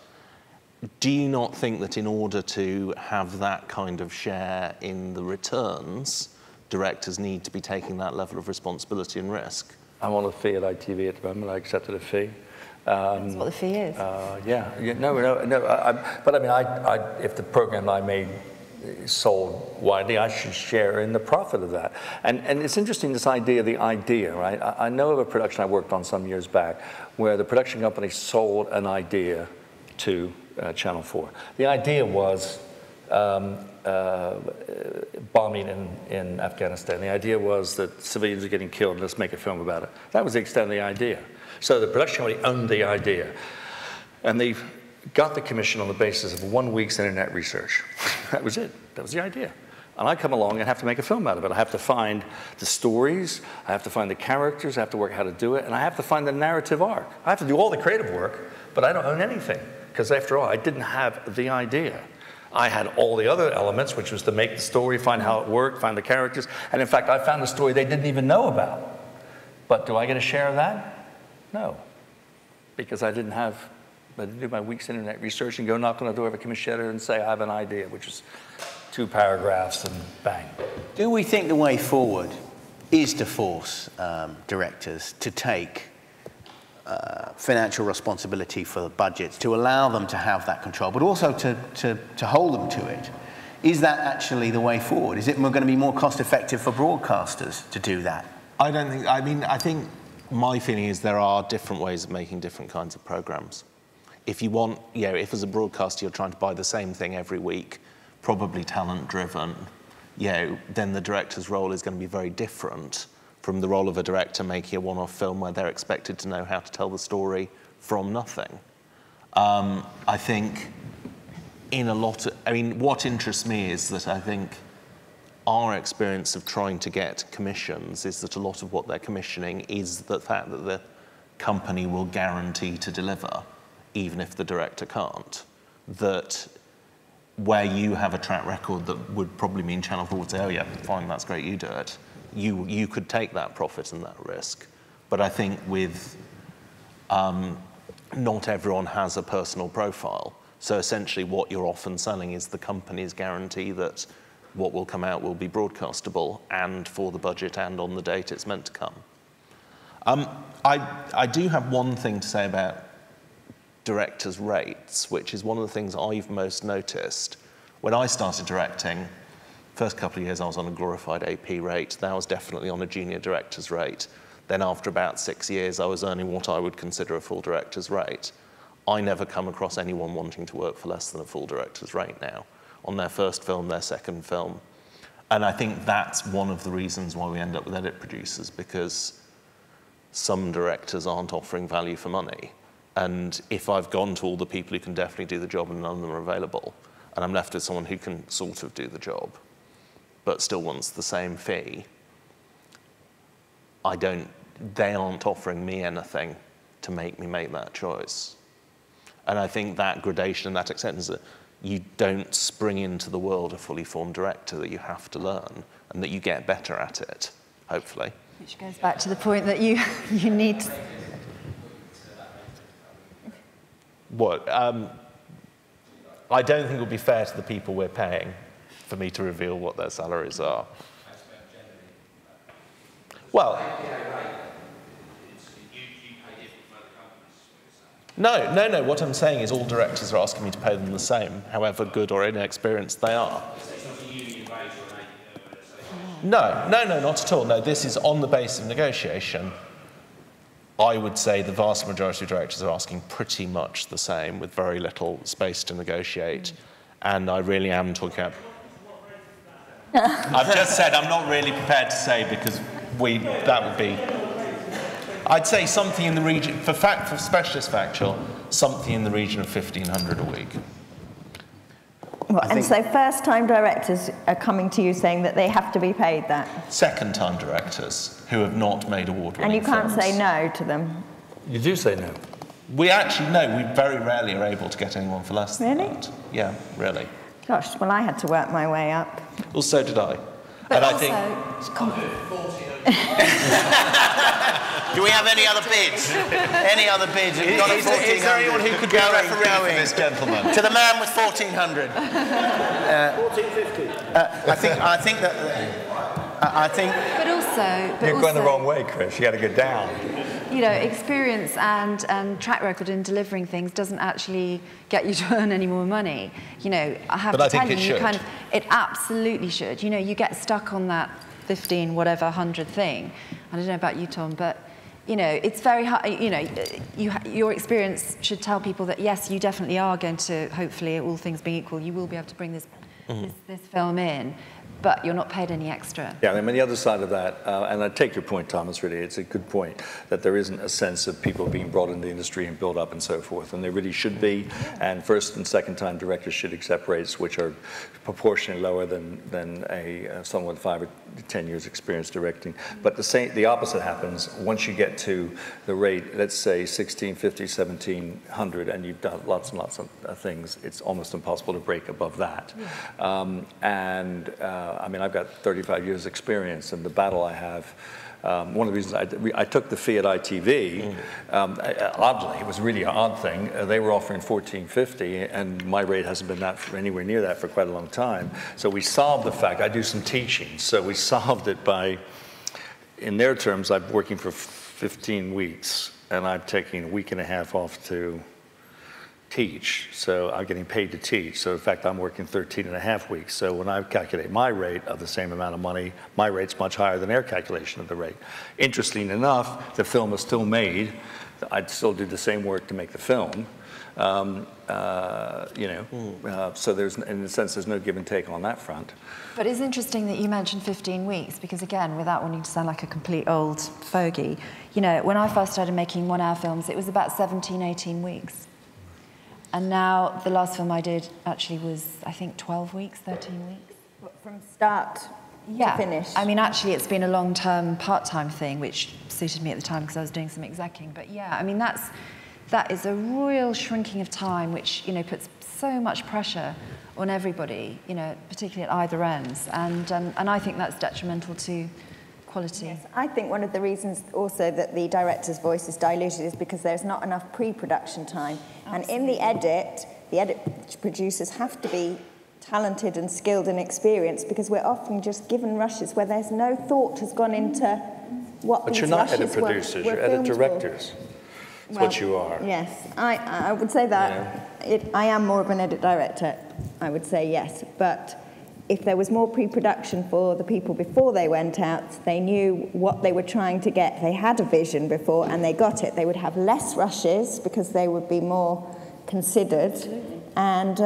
Do you not think that in order to have that kind of share in the returns, directors need to be taking that level of responsibility and risk? I'm on a fee at ITV at the moment. I accepted a fee. That's what the fee is. But I mean, if the program I made sold widely, I should share in the profit of that. And it's interesting, this idea, right? I know of a production I worked on some years back where the production company sold an idea to Channel 4. The idea was bombing in Afghanistan. The idea was that civilians are getting killed and let's make a film about it. That was the extent of the idea. So the production company owned the idea. And they got the commission on the basis of 1 week's internet research. That was it. That was the idea. And I come along and have to make a film out of it. I have to find the stories, I have to find the characters, I have to work out how to do it, and I have to find the narrative arc. I have to do all the creative work, but I don't own anything, because after all, I didn't have the idea. I had all the other elements, which was to make the story, find how it worked, find the characters, and in fact, I found a story they didn't even know about. But do I get a share of that? No, because I didn't do my week's internet research and go knock on the door of a commissioner and say, I have an idea, which is 2 paragraphs and bang. Do we think the way forward is to force directors to take financial responsibility for the budgets, to allow them to have that control, but also to hold them to it? Is that actually the way forward? Is it going to be more cost effective for broadcasters to do that? I don't think, I think my feeling is there are different ways of making different kinds of programs. If you want, if as a broadcaster you're trying to buy the same thing every week, probably talent driven, then the director's role is going to be very different from the role of a director making a one-off film where they're expected to know how to tell the story from nothing. I think in a lot of, what interests me is that I think our experience of trying to get commissions is that a lot of what they're commissioning is the fact that the company will guarantee to deliver, even if the director can't. That where you have a track record that would probably mean Channel 4 would say, oh yeah, fine, that's great, you do it. You could take that profit and that risk. But I think with, not everyone has a personal profile. So essentially what you're often selling is the company's guarantee that what will come out will be broadcastable and for the budget and on the date it's meant to come. I do have one thing to say about directors' rates, which is one of the things I've most noticed. When I started directing, first couple of years I was on a glorified AP rate. Then I was definitely on a junior director's rate. Then after about 6 years, I was earning what I would consider a full director's rate. I never come across anyone wanting to work for less than a full director's rate now, on their first film, their second film. And I think that's one of the reasons why we end up with edit producers, because some directors aren't offering value for money. And if I've gone to all the people who can definitely do the job and none of them are available, and I'm left with someone who can sort of do the job, but still wants the same fee, they aren't offering me anything to make me make that choice. And I think that gradation and that acceptance that you don't spring into the world a fully formed director, that you have to learn and that you get better at it, hopefully. Which goes back to the point that you need to... What? I don't think it would be fair to the people we're paying for me to reveal what their salaries are. Well, no. What I'm saying is all directors are asking me to pay them the same, however good or inexperienced they are. No, not at all. No, this is on the basis of negotiation. I would say the vast majority of directors are asking pretty much the same, with very little space to negotiate. And I really am talking about... I've just said I'm not really prepared to say, because that would be... I'd say something in the region, for specialist factual, something in the region of 1,500 a week. Well, and so first-time directors are coming to you saying that they have to be paid that? Second-time directors who have not made award-winning And you can't films. say no to them? You do say no. We actually, no, we very rarely are able to get anyone for less than Really? that. Yeah, really. Gosh, well, I had to work my way up. Well, so did I. But and also, I think... Do we have any other bids? Any other bids? We've got Is there anyone who could be a referee for this gentleman? To the man with 1,400. 1,450. I think. but also, You're going the wrong way, Chris. You got to go down. You know, experience and track record in delivering things doesn't actually get you to earn any more money. You know, I have to tell you, it absolutely should. You know, you get stuck on that 15, whatever, 100 thing. I don't know about you, Tom, but you know, it's very hard. You know, your experience should tell people that yes, you definitely are going to, hopefully, all things being equal, you will be able to bring this film in. but you're not paid any extra. Yeah, I mean, the other side of that, and I take your point, Thomas, really, it's a good point, that there isn't a sense of people being brought into the industry and built up and so forth, and there really should be, and first and second time directors should accept rates which are proportionally lower than someone with 5 or 10 years experience directing. But the opposite happens once you get to the rate, let's say 1650, 1700, and you've done lots and lots of things, it's almost impossible to break above that. I mean, I've got 35 years experience, and the battle I have, one of the reasons I took the fee at ITV, oddly, it was really an odd thing, they were offering $14.50, and my rate hasn't been anywhere near that for quite a long time. So we solved the fact, I do some teaching, so we solved it by, in their terms, I'm working for 15 weeks, and I'm taking a week and a half off to teach, so I'm getting paid to teach. So in fact, I'm working 13 and a half weeks. So when I calculate my rate of the same amount of money, my rate's much higher than their calculation of the rate. Interesting enough, the film is still made. I'd still do the same work to make the film. So there's, in a sense, there's no give and take on that front. But it's interesting that you mentioned 15 weeks, because again, without wanting to sound like a complete old fogey, you know, when I first started making 1 hour films, it was about 17, 18 weeks. And now the last film I did actually was, I think, 12 weeks, 13 weeks. From start to finish? I mean, actually, it's been a long-term part-time thing, which suited me at the time because I was doing some execing. But yeah, I mean, that is a real shrinking of time, which, you know, puts so much pressure on everybody, you know, particularly at either ends. And I think that's detrimental to quality. Yes, I think one of the reasons also that the director's voice is diluted is because there's not enough pre-production time. Absolutely. And in the edit producers have to be talented and skilled and experienced, because we're often just given rushes where there's no thought has gone into what but these you're not rushes edit producers, were you're edit filmed directors. For. That's what you are. Yes, I would say that. I am more of an edit director, I would say yes, but if there was more pre-production for the people before they went out, they knew what they were trying to get. They had a vision before and they got it. They would have less rushes because they would be more considered. Absolutely. And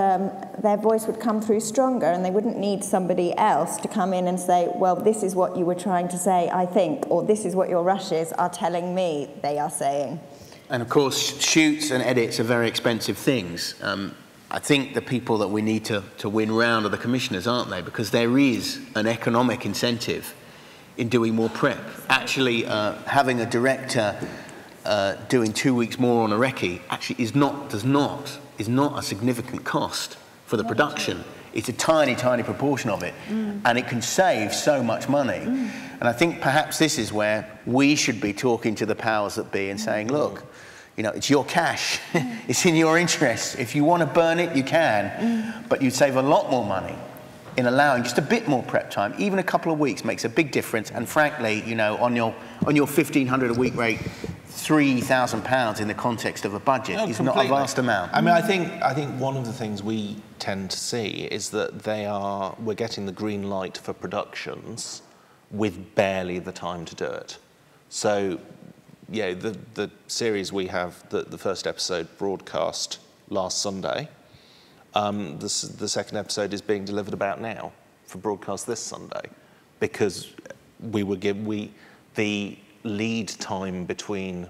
their voice would come through stronger, and they wouldn't need somebody else to come in and say, well, this is what you were trying to say, I think, or this is what your rushes are telling me they are saying. And of course, shoots and edits are very expensive things. I think the people that we need to win round are the commissioners, aren't they? Because there is an economic incentive in doing more prep. Actually, having a director doing 2 weeks more on a recce actually is not a significant cost for the production. It's a tiny, tiny proportion of it, and it can save so much money. And I think perhaps this is where we should be talking to the powers that be and saying, look, you know, it's your cash. It's in your interest. If you want to burn it, you can. But you'd save a lot more money in allowing just a bit more prep time. Even a couple of weeks makes a big difference. And frankly, you know, on your $1,500 a week rate, £3,000 in the context of a budget is not a vast amount. I mean, I think one of the things we tend to see is that we're getting the green light for productions with barely the time to do it. So, yeah, the series we have, the first episode broadcast last Sunday. The second episode is being delivered about now for broadcast this Sunday, because the lead time between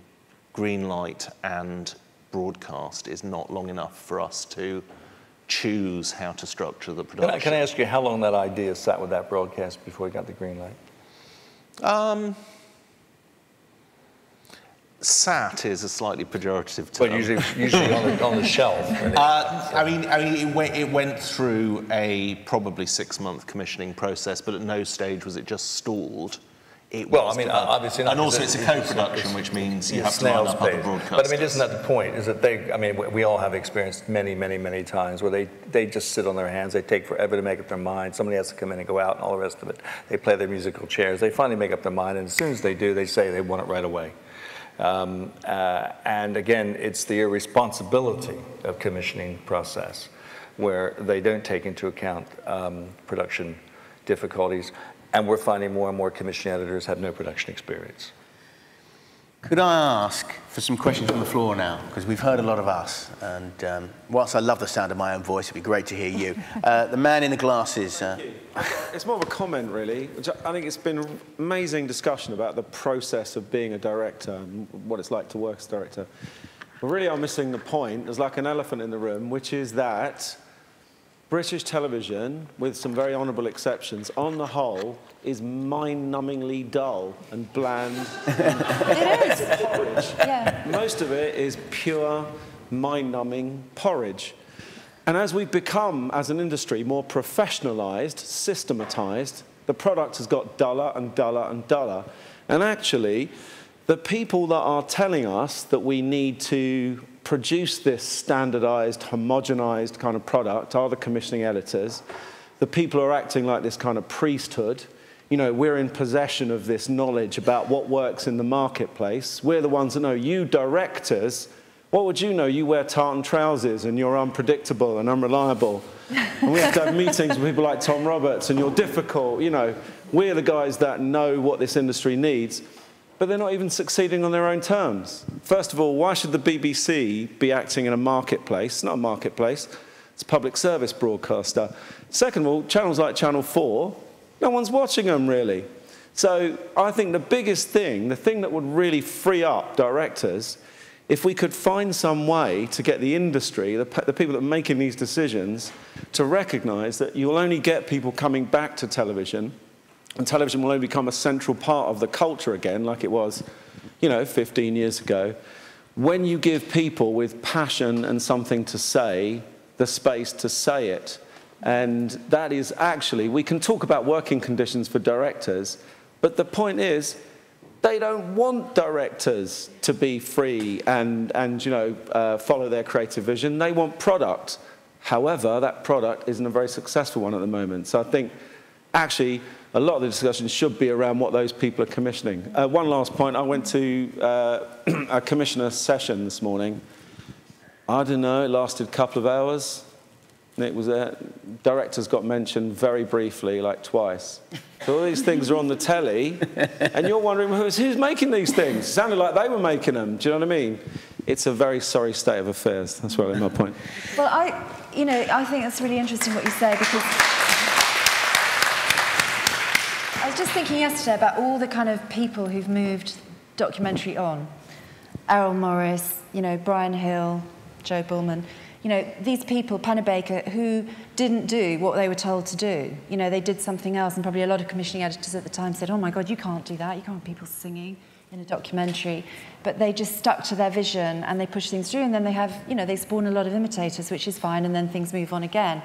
green light and broadcast is not long enough for us to choose how to structure the production. Can I ask you how long that idea sat with that broadcast before you got the green light? Sat is a slightly pejorative term. But usually on the shelf. I mean, it went through a probably 6-month commissioning process, but at no stage was it just stalled. Obviously not. And also it's a co-production, which means you have to line up other broadcasters. But I mean, isn't that the point? Is that we all have experienced many, many, many times where they just sit on their hands, they take forever to make up their mind, somebody has to come in and go out and all the rest of it. They play their musical chairs, they finally make up their mind, and as soon as they do, they say they want it right away. And again, it's the irresponsibility of commissioning process where they don't take into account production difficulties, and we're finding more and more commission editors have no production experience. Could I ask for some questions from the floor now? Because we've heard a lot of us, and whilst I love the sound of my own voice, it'd be great to hear you. The man in the glasses. It's more of a comment, really. Which I think it's been an amazing discussion about the process of being a director and what it's like to work as a director. But really, I'm missing the point. There's like an elephant in the room, which is that British television, with some very honourable exceptions, on the whole, is mind-numbingly dull and bland. It is. Porridge. Yeah. Most of it is pure, mind-numbing porridge. And as we've become, as an industry, more professionalised, systematised, the product has got duller and duller and duller. And actually, the people that are telling us that we need to produce this standardised, homogenised kind of product are the commissioning editors. The people who are acting like this kind of priesthood. You know, we're in possession of this knowledge about what works in the marketplace. We're the ones that know. You directors, what would you know? You wear tartan trousers and you're unpredictable and unreliable. And we have to have meetings with people like Tom Roberts and you're difficult. You know, we're the guys that know what this industry needs. But they're not even succeeding on their own terms. First of all, why should the BBC be acting in a marketplace? It's not a marketplace. It's a public service broadcaster. Second of all, channels like Channel 4, no one's watching them, really. So I think the biggest thing, the thing that would really free up directors, if we could find some way to get the industry, the people that are making these decisions, to recognise that you will only get people coming back to television, and television will only become a central part of the culture again, like it was, you know, 15 years ago, when you give people with passion and something to say the space to say it. And that is actually, we can talk about working conditions for directors, but the point is, they don't want directors to be free and you know, follow their creative vision. They want product. However, that product isn't a very successful one at the moment. So I think, actually, a lot of the discussion should be around what those people are commissioning. One last point, I went to a commissioner session this morning. I don't know, it lasted a couple of hours. It was directors got mentioned very briefly, like twice. So all these things are on the telly, and you're wondering, who's making these things? It sounded like they were making them, do you know what I mean? It's a very sorry state of affairs. That's really my point. Well, I think that's really interesting what you say, because I was just thinking yesterday about all the kind of people who've moved documentary on. Errol Morris, you know, Brian Hill, Joe Bullman. You know, these people, Panna Baker, who didn't do what they were told to do. You know, they did something else, and probably a lot of commissioning editors at the time said, oh my God, you can't do that. You can't have people singing in a documentary. But they just stuck to their vision and they pushed things through, and then they have, you know, they spawn a lot of imitators, which is fine, and then things move on again.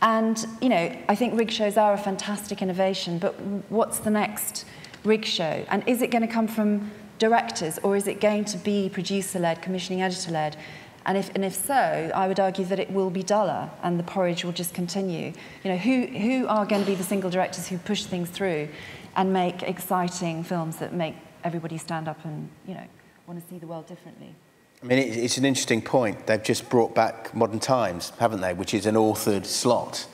And, you know, I think rig shows are a fantastic innovation, but what's the next rig show? And is it going to come from directors, or is it going to be producer-led, commissioning editor-led? And if so, I would argue that it will be duller and the porridge will just continue. You know, who are going to be the single directors who push things through and make exciting films that make everybody stand up and, you know, want to see the world differently? I mean, it's an interesting point. They've just brought back Modern Times, haven't they, which is an authored slot.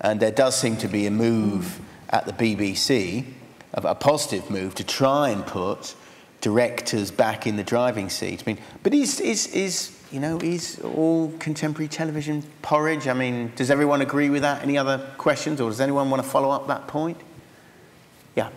And there does seem to be a move at the BBC, a positive move, to try and put directors back in the driving seat. I mean, but is all contemporary television porridge? I mean, does everyone agree with that? Any other questions, or does anyone want to follow up that point? Yeah.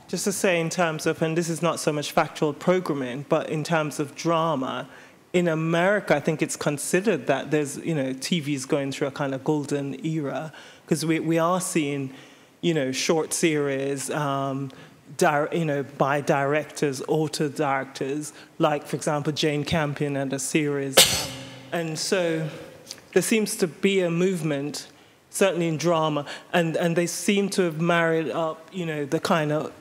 Just to say in terms of, and this is not so much factual programming, but in terms of drama, in America, I think it's considered that there's, you know, TV's going through a kind of golden era, because we are seeing, you know, short series, you know, by directors, author directors, like, for example, Jane Campion and a series. And so there seems to be a movement, certainly in drama, and they seem to have married up, you know, the kind of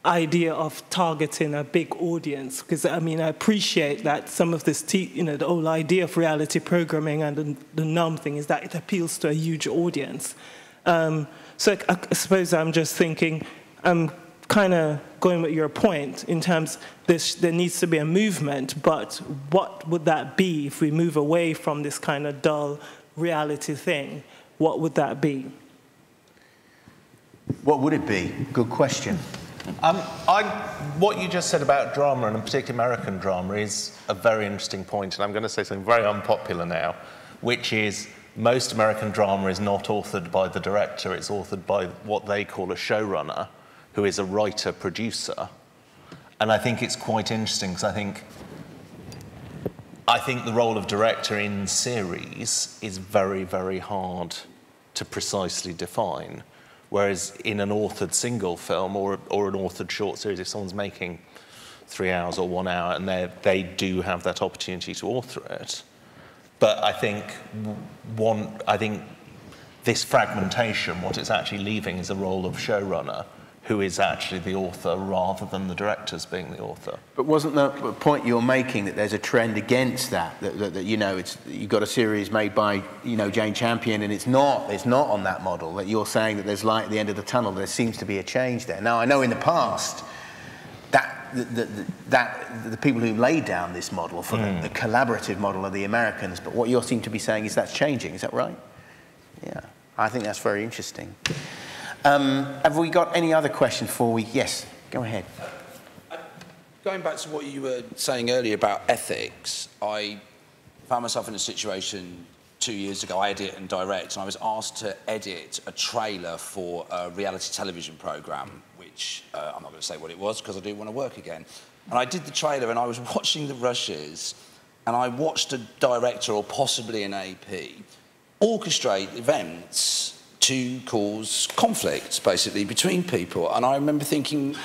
idea of targeting a big audience, because I mean, I appreciate that some of this, you know, the whole idea of reality programming and the numb thing is that it appeals to a huge audience. So I suppose I'm just thinking, I'm kind of going with your point in terms there needs to be a movement, but what would that be if we move away from this kind of dull reality thing? What would that be? What would it be? Good question. What you just said about drama, and in particular American drama, is a very interesting point, and I'm going to say something very unpopular now, which is most American drama is not authored by the director, it's authored by what they call a showrunner, who is a writer-producer. And I think it's quite interesting, because I think the role of director in series is very, very hard to precisely define. Whereas in an authored single film or an authored short series, if someone's making 3 hours or 1 hour, and they do have that opportunity to author it. But I think this fragmentation, what it's actually leaving is a role of showrunner, who is actually the author rather than the directors being the author. But wasn't the point you're making that there's a trend against that you know, you've got a series made by, you know, Jane Champion, and it's not on that model, that you're saying that there's light at the end of the tunnel, there seems to be a change there. Now, I know in the past that the people who laid down this model for the collaborative model are the Americans, but what you seem to be saying is that's changing, is that right? Yeah, I think that's very interesting. Have we got any other questions before we... Yes, go ahead. Going back to what you were saying earlier about ethics, I found myself in a situation 2 years ago. I edit and direct, and I was asked to edit a trailer for a reality television programme, which I'm not going to say what it was because I do want to work again. And I did the trailer, and I was watching the rushes, and I watched a director, or possibly an AP, orchestrate events to cause conflicts, basically, between people. And I remember thinking,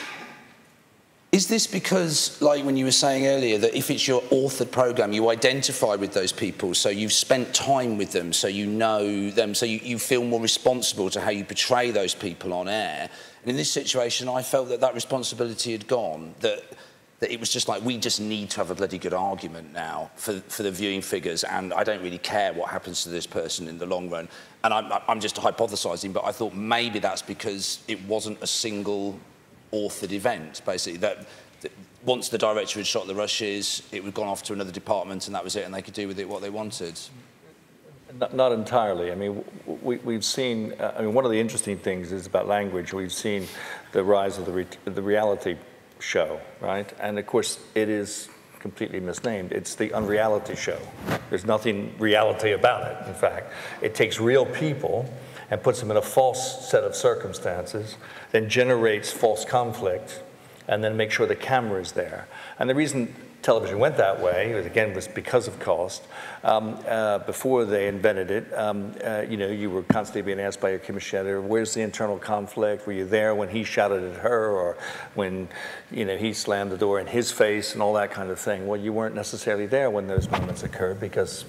is this because, like when you were saying earlier, that if it's your authored programme, you identify with those people, so you've spent time with them, so you know them, so you feel more responsible to how you portray those people on air. And in this situation, I felt that responsibility had gone, that it was just like, we just need to have a bloody good argument now for the viewing figures, and I don't really care what happens to this person in the long run. And I'm just hypothesising, but I thought maybe that's because it wasn't a single authored event, basically, that once the director had shot the rushes, it would gone off to another department and that was it, and they could do with it what they wanted. Not entirely. I mean, we've seen, I mean, one of the interesting things is about language. We've seen the rise of the reality show, right? And of course, it is completely misnamed. It's the unreality show. There's nothing reality about it, in fact. It takes real people and puts them in a false set of circumstances, then generates false conflict, and then makes sure the camera is there. And the reason television went that way, was because of cost. Before they invented it, you know, you were constantly being asked by your commission editor, where's the internal conflict? Were you there when he shouted at her, or when, you know, he slammed the door in his face and all that kind of thing? Well, you weren't necessarily there when those moments occurred because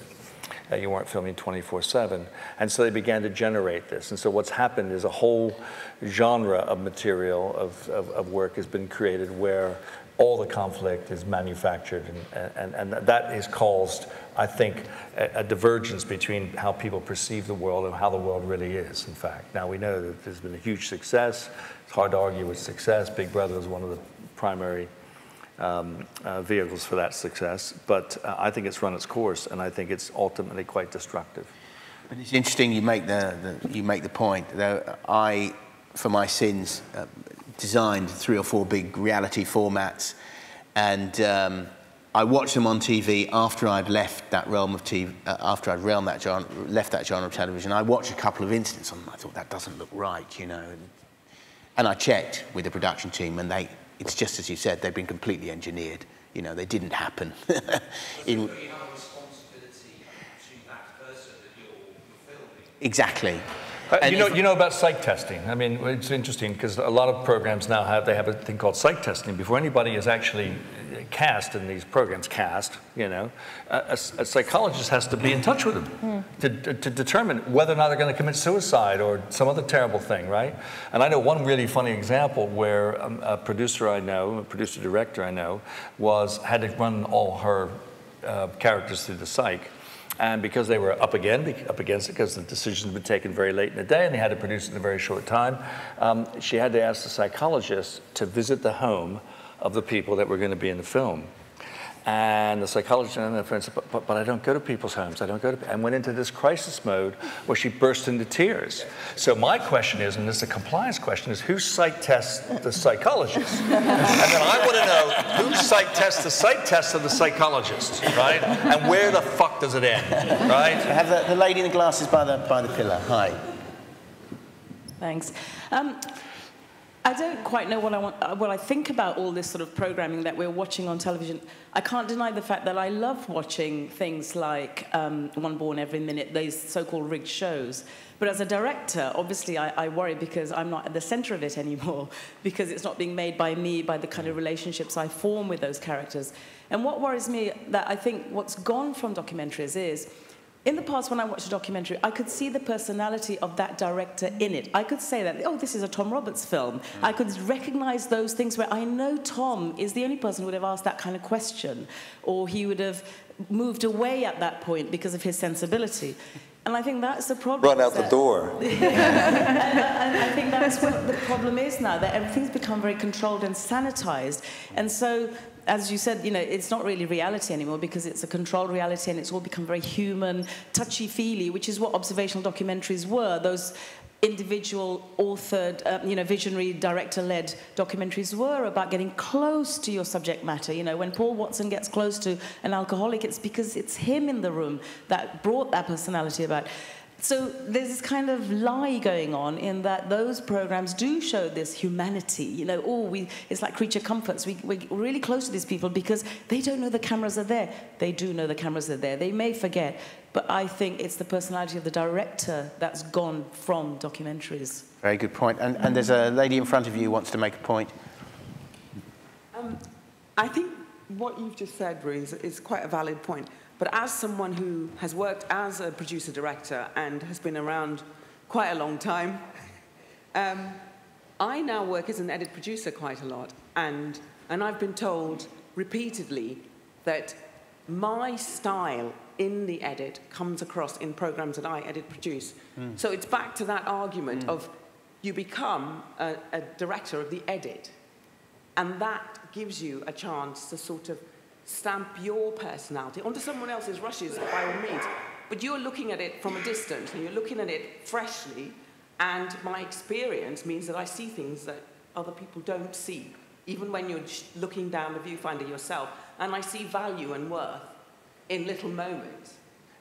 you weren't filming 24/7. And so they began to generate this. And so what's happened is a whole genre of material, of work has been created where all the conflict is manufactured, and that has caused, I think, a divergence between how people perceive the world and how the world really is, in fact. Now, we know that there's been a huge success. It's hard to argue with success. Big Brother is one of the primary vehicles for that success, but I think it's run its course, and I think it's ultimately quite destructive. But it's interesting you make the point. Though I, for my sins, designed 3 or 4 big reality formats, and I watched them on TV after I'd left that realm of TV. After I'd left that genre of television, I watched a couple of incidents, and I thought that doesn't look right, you know. And I checked with the production team, and it's just as you said, they've been completely engineered. You know, they didn't happen. Exactly. You know about psych testing. I mean, it's interesting because a lot of programs now have a thing called psych testing. Before anybody is actually cast in these programs, you know, a psychologist has to be in touch with them to determine whether or not they're going to commit suicide or some other terrible thing, right? And I know one really funny example where a producer-director I know, had to run all her characters through the psych. And because they were up against it, because the decisions had been taken very late in the day and they had to produce it in a very short time, she had to ask the psychologist to visit the home of the people that were going to be in the film. And the psychologist and the friend said, but I don't go to people's homes. I don't go to, and went into this crisis mode where she burst into tears. So my question is, and this is a compliance question, is who psych tests the psychologist? And then I want to know who psych tests the psych test of the psychologist, right? And where the fuck does it end, right? I have the lady in the glasses by the pillar. Hi. Thanks. I don't quite know what I think about all this sort of programming that we're watching on television. I can't deny the fact that I love watching things like One Born Every Minute, these so-called rigged shows. But as a director, obviously I worry because I'm not at the center of it anymore, because it's not being made by me, by the kind of relationships I form with those characters. And what worries me, that I think what's gone from documentaries is, in the past, when I watched a documentary, I could see the personality of that director in it. I could say that, oh, this is a Tom Roberts film. I could recognize those things where I know Tom is the only person who would have asked that kind of question, or he would have moved away at that point because of his sensibility. And I think that's the problem. Run out the door. and I think that's what the problem is now, that everything's become very controlled and sanitized. And so, as you said, you know, it's not really reality anymore because it's a controlled reality and it's all become very human, touchy-feely, which is what observational documentaries were. Those individual authored, visionary director-led documentaries were about getting close to your subject matter. You know, when Paul Watson gets close to an alcoholic, it's because it's him in the room that brought that personality about. So there's this kind of lie going on in that those programs do show this humanity. You know, it's like creature comforts. We're really close to these people because they don't know the cameras are there. They do know the cameras are there. They may forget. But I think it's the personality of the director that's gone from documentaries. Very good point. And there's a lady in front of you who wants to make a point. I think what you've just said, Ruth, is quite a valid point. But as someone who has worked as a producer-director and has been around quite a long time, I now work as an edit producer quite a lot. And I've been told repeatedly that my style in the edit comes across in programs that I edit produce. So it's back to that argument of you become a director of the edit. And that gives you a chance to sort of stamp your personality onto someone else's rushes, by all means. But you're looking at it from a distance, and you're looking at it freshly, and my experience means that I see things that other people don't see, even when you're looking down the viewfinder yourself, and I see value and worth in little moments.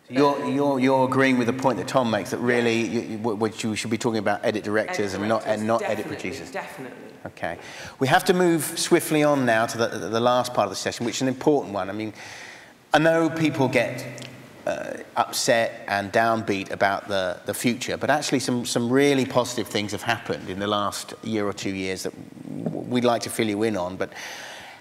You're agreeing with the point that Tom makes, that really we should be talking about edit directors and not edit producers. Definitely. Okay. We have to move swiftly on now to the last part of the session, which is an important one. I mean, I know people get upset and downbeat about the future, but actually some really positive things have happened in the last year or 2 years that we'd like to fill you in on. But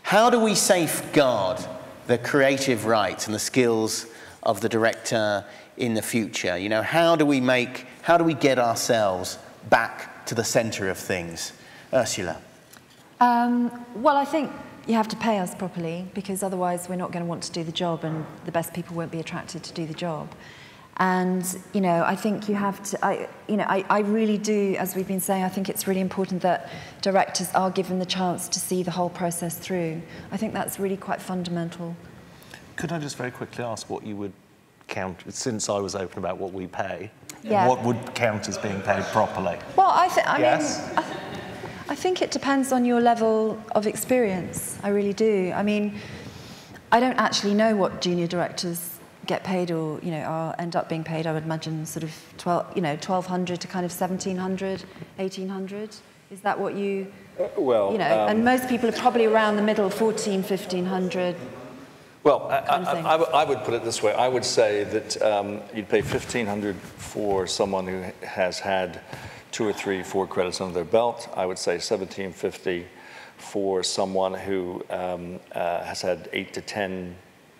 how do we safeguard the creative rights and the skills of the director in the future? You know, how do we get ourselves back to the center of things? Ursula. Well, I think you have to pay us properly, because otherwise we're not going to want to do the job, and the best people won't be attracted to do the job. And, you know, I think you have to, I really do, as we've been saying, I think it's really important that directors are given the chance to see the whole process through. I think that's really quite fundamental. Could I just very quickly ask what you would count, since I was open about what we pay, yeah. What would count as being paid properly? Well, I think it depends on your level of experience. I really do. I mean, I don't actually know what junior directors get paid, or end up being paid. I would imagine sort of 1,200 to kind of 1,700, 1,800. Is that what you? Well, and most people are probably around the middle, 1,400, 1,500. Well, I would put it this way. I would say that you'd pay $1,500 for someone who has had 2 or 3, 4 credits under their belt. I would say $1,750 for someone who has had 8 to 10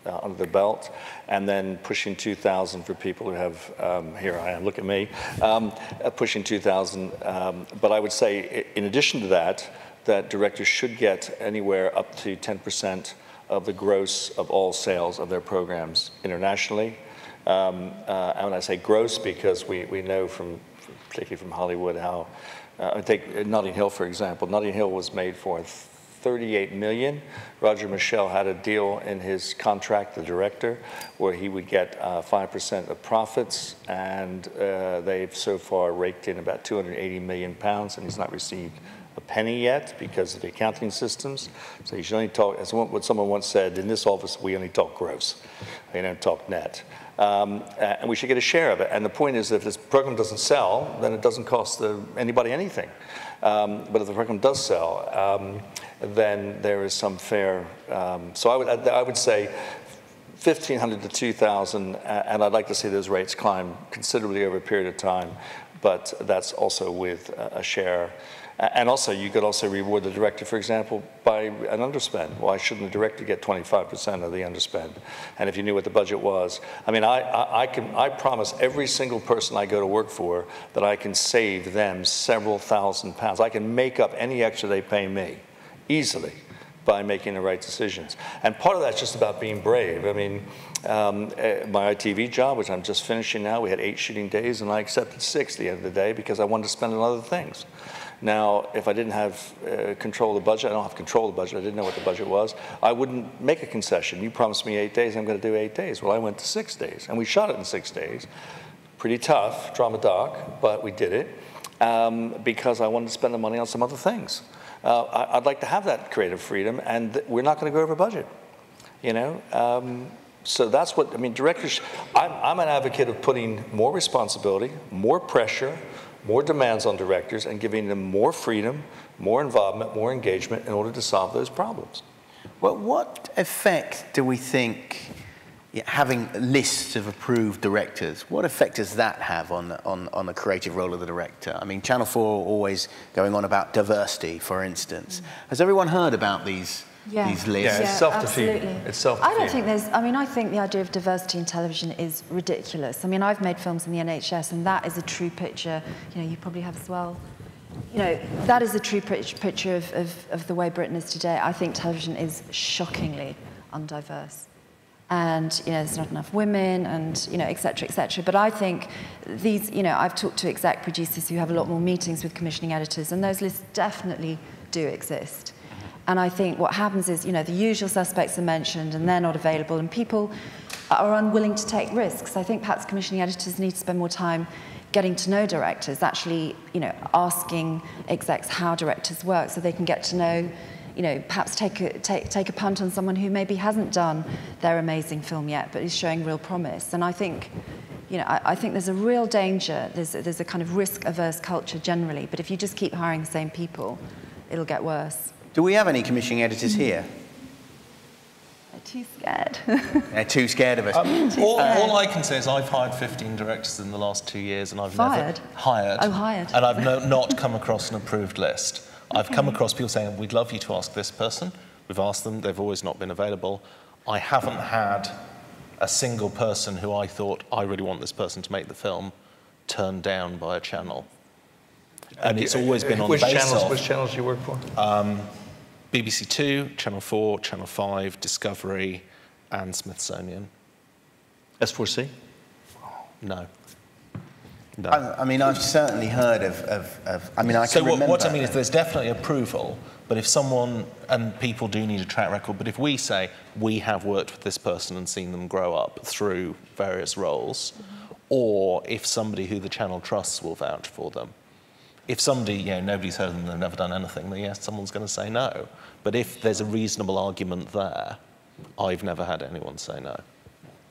under their belt, and then pushing $2,000 for people who have, here I am, look at me, pushing $2,000. But I would say, in addition to that, that directors should get anywhere up to 10% of the gross of all sales of their programs internationally. And when I say gross, because we know particularly from Hollywood, how, take Notting Hill, for example. Notting Hill was made for $38 million. Roger Michel had a deal in his contract, the director, where he would get 5% of profits, and they've so far raked in about £280 million, and he's not received a penny yet because of the accounting systems. So you should only talk, as what someone once said, in this office we only talk gross, we don't talk net. And we should get a share of it. And the point is, if this program doesn't sell, then it doesn't cost anybody anything. But if the program does sell, then there is some fair. So I would say 1,500 to 2,000, and I'd like to see those rates climb considerably over a period of time. But that's also with a share. And also, you could also reward the director, for example, by an underspend. Why shouldn't the director get 25% of the underspend? And if you knew what the budget was, I mean, I promise every single person I go to work for that I can save them several £1,000s. I can make up any extra they pay me easily by making the right decisions. And part of that's just about being brave. I mean, my ITV job, which I'm just finishing now, we had 8 shooting days, and I accepted 6 at the end of the day because I wanted to spend on other things. Now, if I didn't have control of the budget, I don't have control of the budget, I didn't know what the budget was, I wouldn't make a concession. You promised me 8 days, I'm going to do 8 days. Well, I went to 6 days, and we shot it in 6 days. Pretty tough, drama doc, but we did it because I wanted to spend the money on some other things. I'd like to have that creative freedom, and we're not going to go over budget, you know? So that's what, I mean, directors, I'm an advocate of putting more responsibility, more pressure, more demands on directors, and giving them more freedom, more involvement, more engagement in order to solve those problems. Well, what effect do we think having lists of approved directors, what effect does that have on the creative role of the director? I mean, Channel 4 always going on about diversity, for instance. Has everyone heard about these lists? Yeah, it's self-defeating. It's self-defeating. I don't think there's, I mean, I think the idea of diversity in television is ridiculous. I mean, I've made films in the NHS, and that is a true picture, you know, you probably have as well. You know, that is a true picture of the way Britain is today. I think television is shockingly undiverse. And, you know, there's not enough women and, you know, et cetera, et cetera. But I think these, you know, I've talked to exec producers who have a lot more meetings with commissioning editors, and those lists definitely do exist. And I think what happens is, you know, the usual suspects are mentioned and they're not available, and people are unwilling to take risks. I think perhaps commissioning editors need to spend more time getting to know directors, actually, you know, asking execs how directors work so they can get to know, you know, perhaps take a punt on someone who maybe hasn't done their amazing film yet, but is showing real promise. And I think, you know, I think there's a real danger. There's a kind of risk-averse culture generally, but if you just keep hiring the same people, it'll get worse. Do we have any commissioning editors here? They're too scared. They're too scared of us. All I can say is I've hired 15 directors in the last 2 years, and I've never hired. Oh, hired. And I've not come across an approved list. I've come across people saying, we'd love you to ask this person. We've asked them, they've always not been available. I haven't had a single person who I thought, I really want this person to make the film, turned down by a channel. And it's always been on the basis of... Which channels do you work for? BBC 2, Channel 4, Channel 5, Discovery, and Smithsonian. S4C? No. No. I mean, I've certainly heard of I mean, I can remember... So what I mean is there's definitely approval, but if someone, and people do need a track record, but if we say, we have worked with this person and seen them grow up through various roles, or if somebody who the channel trusts will vouch for them, if somebody, you know, nobody's heard of them, they've never done anything, then yes, someone's going to say no. But if there's a reasonable argument there, I've never had anyone say no.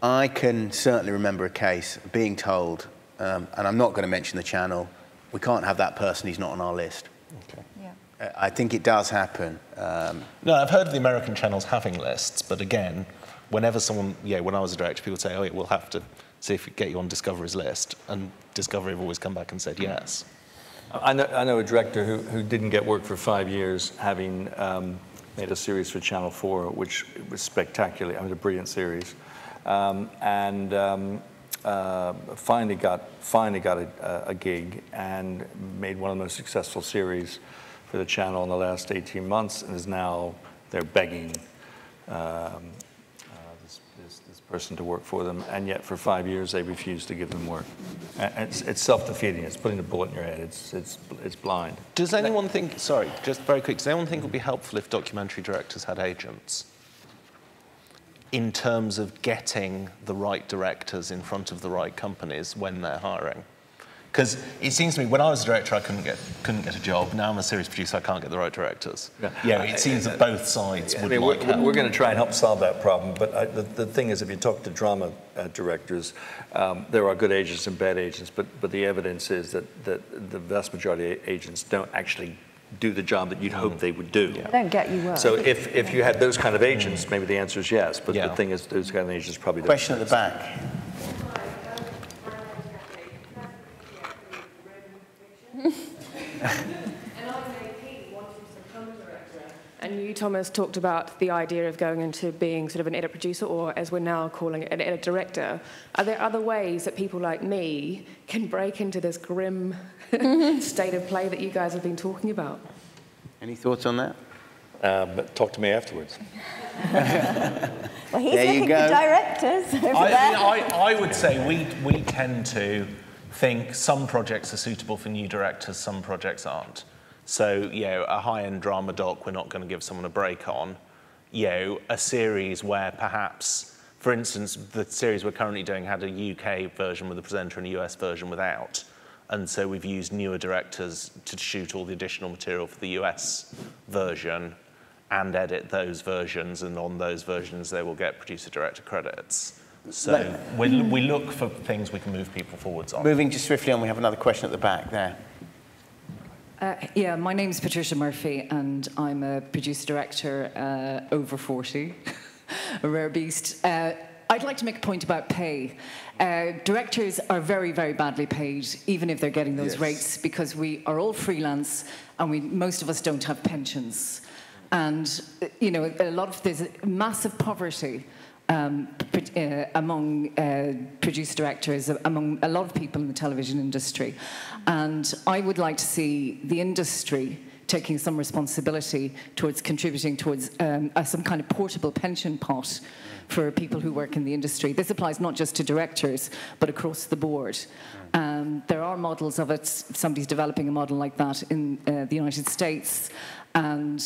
I can certainly remember a case being told, and I'm not going to mention the channel, we can't have that person, he's not on our list. Okay. Yeah. I think it does happen. No, I've heard of the American channels having lists, but again, whenever someone, when I was a director, people would say, oh, we'll have to see if we get you on Discovery's list, and Discovery have always come back and said yes. I know a director who didn't get work for 5 years, having made a series for Channel 4, which was spectacular. I mean, a brilliant series, and finally got a gig and made one of the most successful series for the channel in the last 18 months, and is now they're begging this person to work for them, and yet for 5 years they refuse to give them work. It's self-defeating. It's putting a bullet in your head. It's blind. Does anyone think, sorry, just very quick, does anyone think it would be helpful if documentary directors had agents in terms of getting the right directors in front of the right companies when they're hiring? Because it seems to me, when I was a director, I couldn't get a job. Now I'm a series producer, I can't get the right directors. Yeah, it seems that both sides would like help. We're going to try and help solve that problem, but the thing is, if you talk to drama directors, there are good agents and bad agents, but the evidence is that the vast majority of agents don't actually do the job that you'd hope they would do. They don't get you work. So if you had those kind of agents, maybe the answer is yes, but the thing is, those kind of agents probably don't. Question at the back. And you, Thomas, talked about the idea of going into being sort of an edit producer, or as we're now calling it, an edit director. Are there other ways that people like me can break into this grim state of play that you guys have been talking about? Any thoughts on that? But talk to me afterwards. Well, he's looking for directors over there. I would say we tend to think some projects are suitable for new directors, some projects aren't. So, you know, a high-end drama doc we're not going to give someone a break on. You know, a series where perhaps, for instance, the series we're currently doing had a UK version with a presenter and a US version without. And so we've used newer directors to shoot all the additional material for the US version and edit those versions, and on those versions they will get producer-director credits. So we look for things we can move people forwards on. Moving just swiftly on, we have another question at the back there. Yeah, my name's Patricia Murphy, and I'm a producer-director over 40, a rare beast. I'd like to make a point about pay. Directors are very, very badly paid, even if they're getting those rates, because we are all freelance, and most of us don't have pensions. And, you know, there's massive poverty among producer directors, among a lot of people in the television industry. And I would like to see the industry taking some responsibility towards contributing towards some kind of portable pension pot for people who work in the industry. This applies not just to directors, but across the board. There are models of it. Somebody's developing a model like that in the United States. And,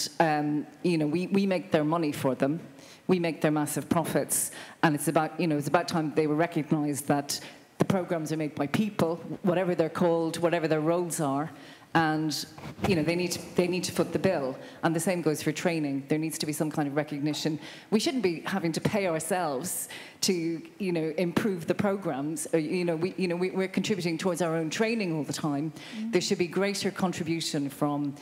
you know, we make their money for them. We make their massive profits, and it's about time they were recognised that the programmes are made by people, whatever they're called, whatever their roles are, and you know they need to foot the bill. And the same goes for training. There needs to be some kind of recognition. We shouldn't be having to pay ourselves to improve the programmes. We're contributing towards our own training all the time. There should be greater contribution from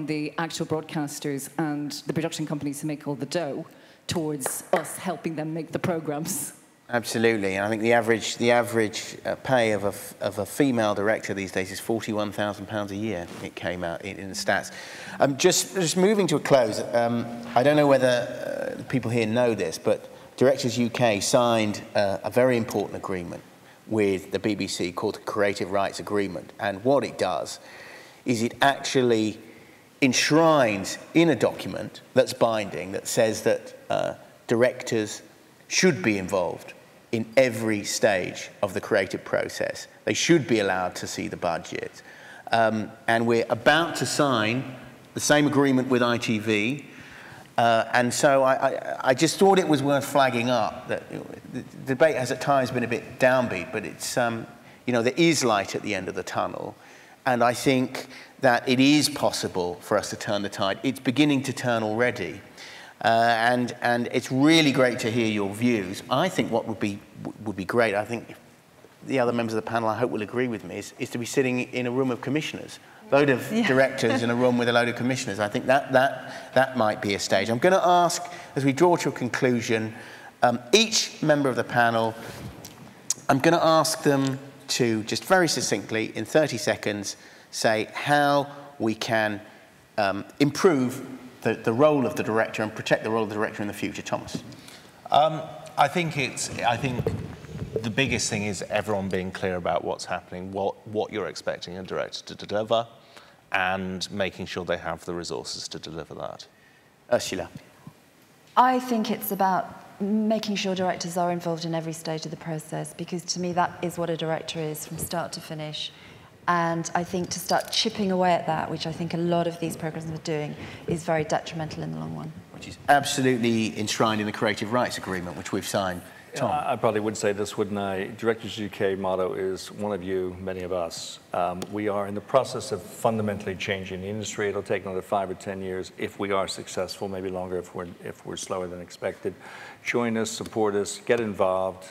the actual broadcasters and the production companies who make all the dough towards us helping them make the programmes. Absolutely, and I think the average pay of a female director these days is £41,000 a year. It came out in the stats. Just moving to a close. I don't know whether people here know this, but Directors UK signed a very important agreement with the BBC called the Creative Rights Agreement, and what it does is it actually enshrines in a document that's binding that says that directors should be involved in every stage of the creative process. They should be allowed to see the budget. And we're about to sign the same agreement with ITV. And so I just thought it was worth flagging up that the debate has at times been a bit downbeat, but it's, there is light at the end of the tunnel. And I think that it is possible for us to turn the tide. It's beginning to turn already. And it's really great to hear your views. I think what would be great, I think the other members of the panel I hope will agree with me, is to be sitting in a room of commissioners. A load of directors in a room with a load of commissioners. I think that might be a stage. I'm going to ask, as we draw to a conclusion, each member of the panel, I'm going to ask them to just very succinctly, in 30 seconds, say how we can improve the role of the director and protect the role of the director in the future. Thomas. I think the biggest thing is everyone being clear about what's happening, what you're expecting a director to deliver, and making sure they have the resources to deliver that. Ursula. I think it's about making sure directors are involved in every stage of the process, because to me that is what a director is from start to finish. And I think to start chipping away at that, which I think a lot of these programs are doing, is very detrimental in the long run. Which is absolutely enshrined in the Creative Rights Agreement, which we've signed. Tom? I probably would say this, wouldn't I? Directors UK motto is one of you, many of us. We are in the process of fundamentally changing the industry. It'll take another 5 or 10 years if we are successful, maybe longer if we're slower than expected. Join us, support us, get involved.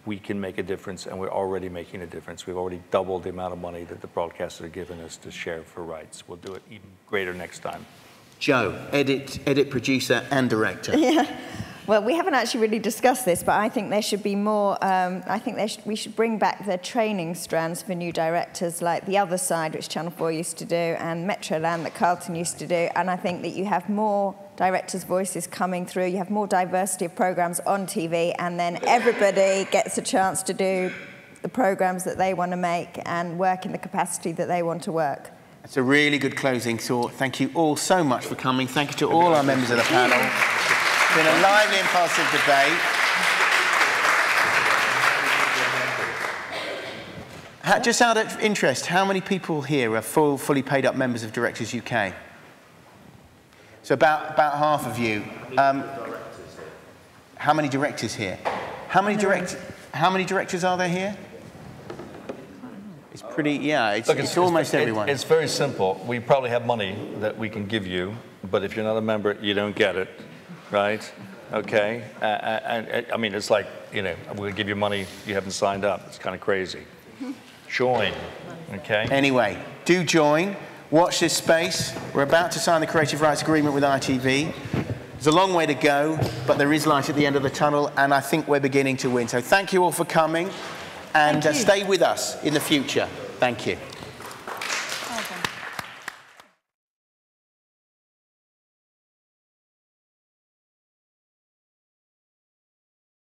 We can make a difference, and we're already making a difference. We've already doubled the amount of money that the broadcasters are giving us to share for rights. We'll do it even greater next time. Joe, edit producer and director. Yeah. Well, we haven't actually really discussed this, but I think there should be more. I think we should bring back the training strands for new directors, like The Other Side, which Channel 4 used to do, and Metroland that Carlton used to do. And I think that you have more directors' voices coming through. You have more diversity of programmes on TV, and then everybody gets a chance to do the programmes that they want to make and work in the capacity that they want to work. That's a really good closing thought. Thank you all so much for coming. Thank you to all our members of the panel. It's been a lively and positive debate. Just out of interest, how many people here are fully paid up members of Directors UK? So about half of you. How many directors here? How many directors are there here? It's pretty, yeah, it's almost everyone. It's very simple. We probably have money that we can give you, but if you're not a member, you don't get it, right? Okay? And I mean, it's like, you know, we'll give you money, you haven't signed up. It's kind of crazy. Join, okay? Anyway, do join. Watch this space. We're about to sign the Creative Rights Agreement with ITV. There's a long way to go, but there is light at the end of the tunnel, and I think we're beginning to win. So thank you all for coming. And stay with us in the future. Thank you.